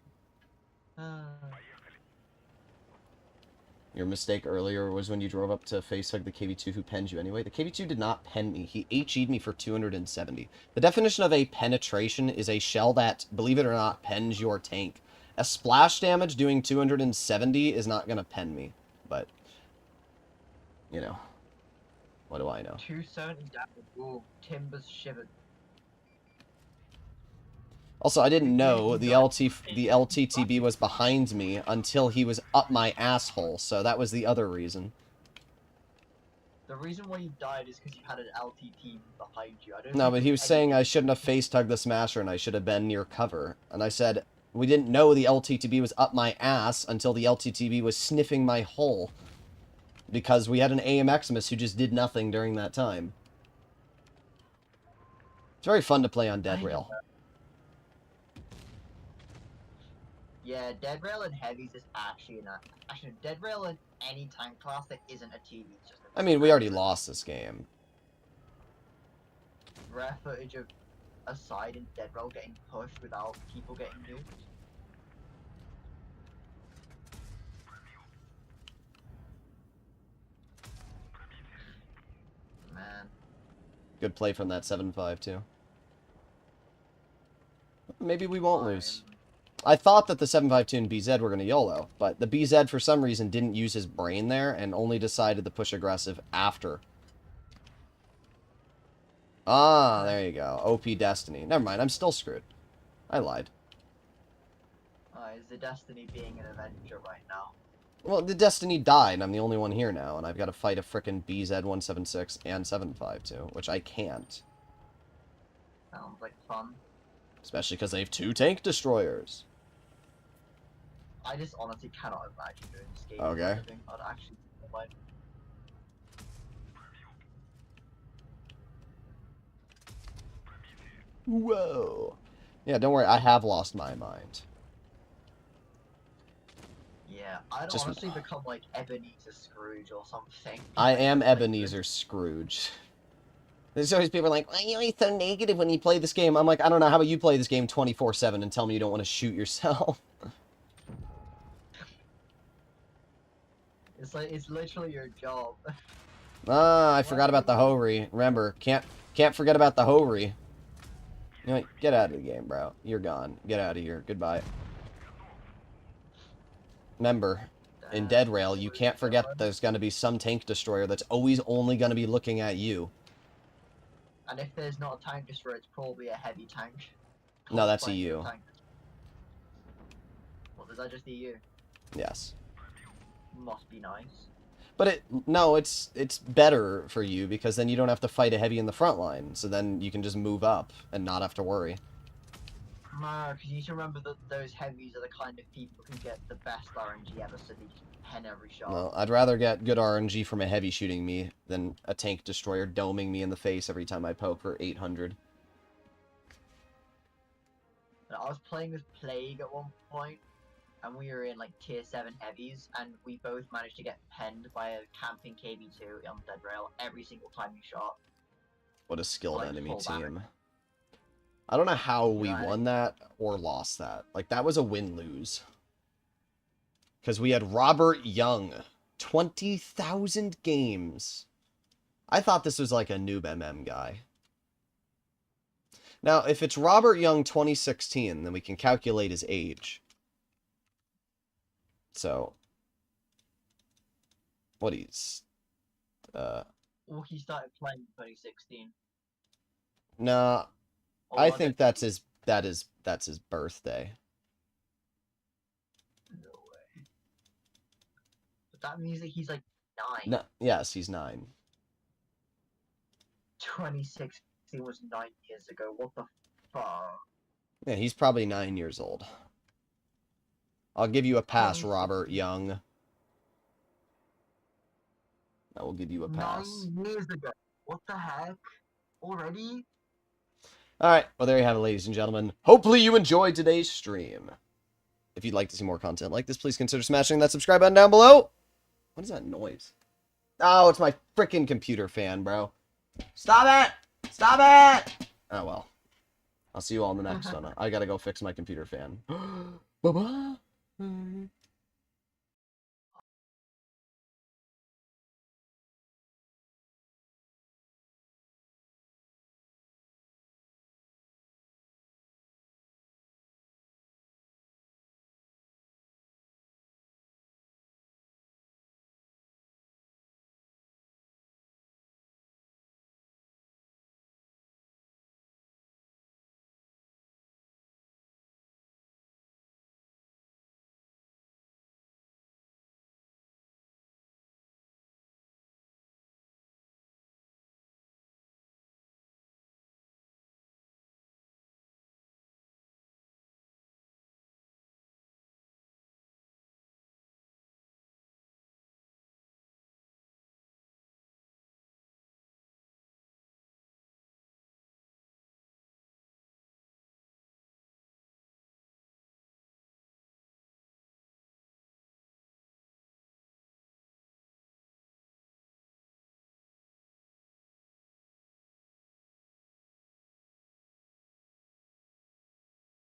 Your mistake earlier was when you drove up to facehug the KV2 who penned you anyway. The KV2 did not pen me. He HE'd me for 270. The definition of a penetration is a shell that, believe it or not, pens your tank. A splash damage doing 270 is not going to pen me. But, you know, what do I know? 270 damage. Ooh, timbers shivered. Also, I didn't know the LTTB was behind me until he was up my asshole, so that was the other reason. The reason why you died is because you had an LTT behind you. No, but he was saying I shouldn't have face-tugged the Smasher and I should have been near cover. And I said, we didn't know the LTTB was up my ass until the LTTB was sniffing my hole. Because we had an AMXimus who just did nothing during that time. It's very fun to play on Dead Rail. Yeah, Dead Rail and Heavies is actually Dead Rail in any tank class that isn't a TV. Just I mean, we already lost this game. Rare footage of a side in Dead Rail getting pushed without people getting nuked. Man. Good play from that 7-5 too. Maybe we won't lose. I thought that the 752 and BZ were going to YOLO, but the BZ for some reason didn't use his brain there and only decided to push aggressive after. Ah, there you go. OP Destiny. Never mind, I'm still screwed. I lied. Is the Destiny being an Avenger right now? Well, the Destiny died, and I'm the only one here now, and I've got to fight a frickin' BZ-176 and 752, which I can't. Sounds like fun. Especially because they have 2 tank destroyers. I just honestly cannot imagine doing this game. Okay. I'd actually like. Whoa. Yeah, don't worry, I have lost my mind. Yeah, I'd Just honestly become like Ebenezer Scrooge or something. I am Ebenezer Scrooge. There's always people like, why are you always so negative when you play this game? I'm like, I don't know, how about you play this game 24/7 and tell me you don't want to shoot yourself? It's like, it's literally your job. Ah, I forgot about the Hovery. Remember, can't forget about the Hovery. You know what? Get out of the game, bro. You're gone. Get out of here. Goodbye. Remember, in Dead Rail, you can't forget there's going to be some tank destroyer that's always only going to be looking at you. And if there's not a tank destroyer, it's probably a heavy tank. No, that's Fighting EU. tank. What, is that just EU? Yes. Must be nice. But it's better for you because then you don't have to fight a heavy in the front line. So then you can just move up and not have to worry. No, because you need to remember that those heavies are the kind of people who get the best RNG ever, so they just pen every shot. Well, I'd rather get good RNG from a heavy shooting me than a tank destroyer doming me in the face every time I poke for 800. I was playing with Plague at one point, and we were in like tier 7 heavies, and we both managed to get penned by a camping KB2 on Dead Rail every single time you shot. What a skilled Like, enemy full team. damage. I don't know how we Yeah, won that or lost that. Like, that was a win-lose. Because we had Robert Young. 20,000 games. I thought this was like a noob MM guy. Now, if it's Robert Young 2016, then we can calculate his age. So, what he's... Well, he started playing in 2016. Nah, Or I was think it- that's his birthday. No way. But that means that he's like 9. No, yes, he's 9. 2016 was 9 years ago. What the fuck? Yeah, he's probably 9 years old. I'll give you a pass, 2016. Robert Young. I will give you a pass. 9 years ago. What the heck? Already? Alright, well there you have it, ladies and gentlemen. Hopefully you enjoyed today's stream. If you'd like to see more content like this, please consider smashing that subscribe button down below. What is that noise? Oh, it's my freaking computer fan, bro. Stop it! Stop it! Oh, well. I'll see you all in the next one. I gotta go fix my computer fan. Bye-bye.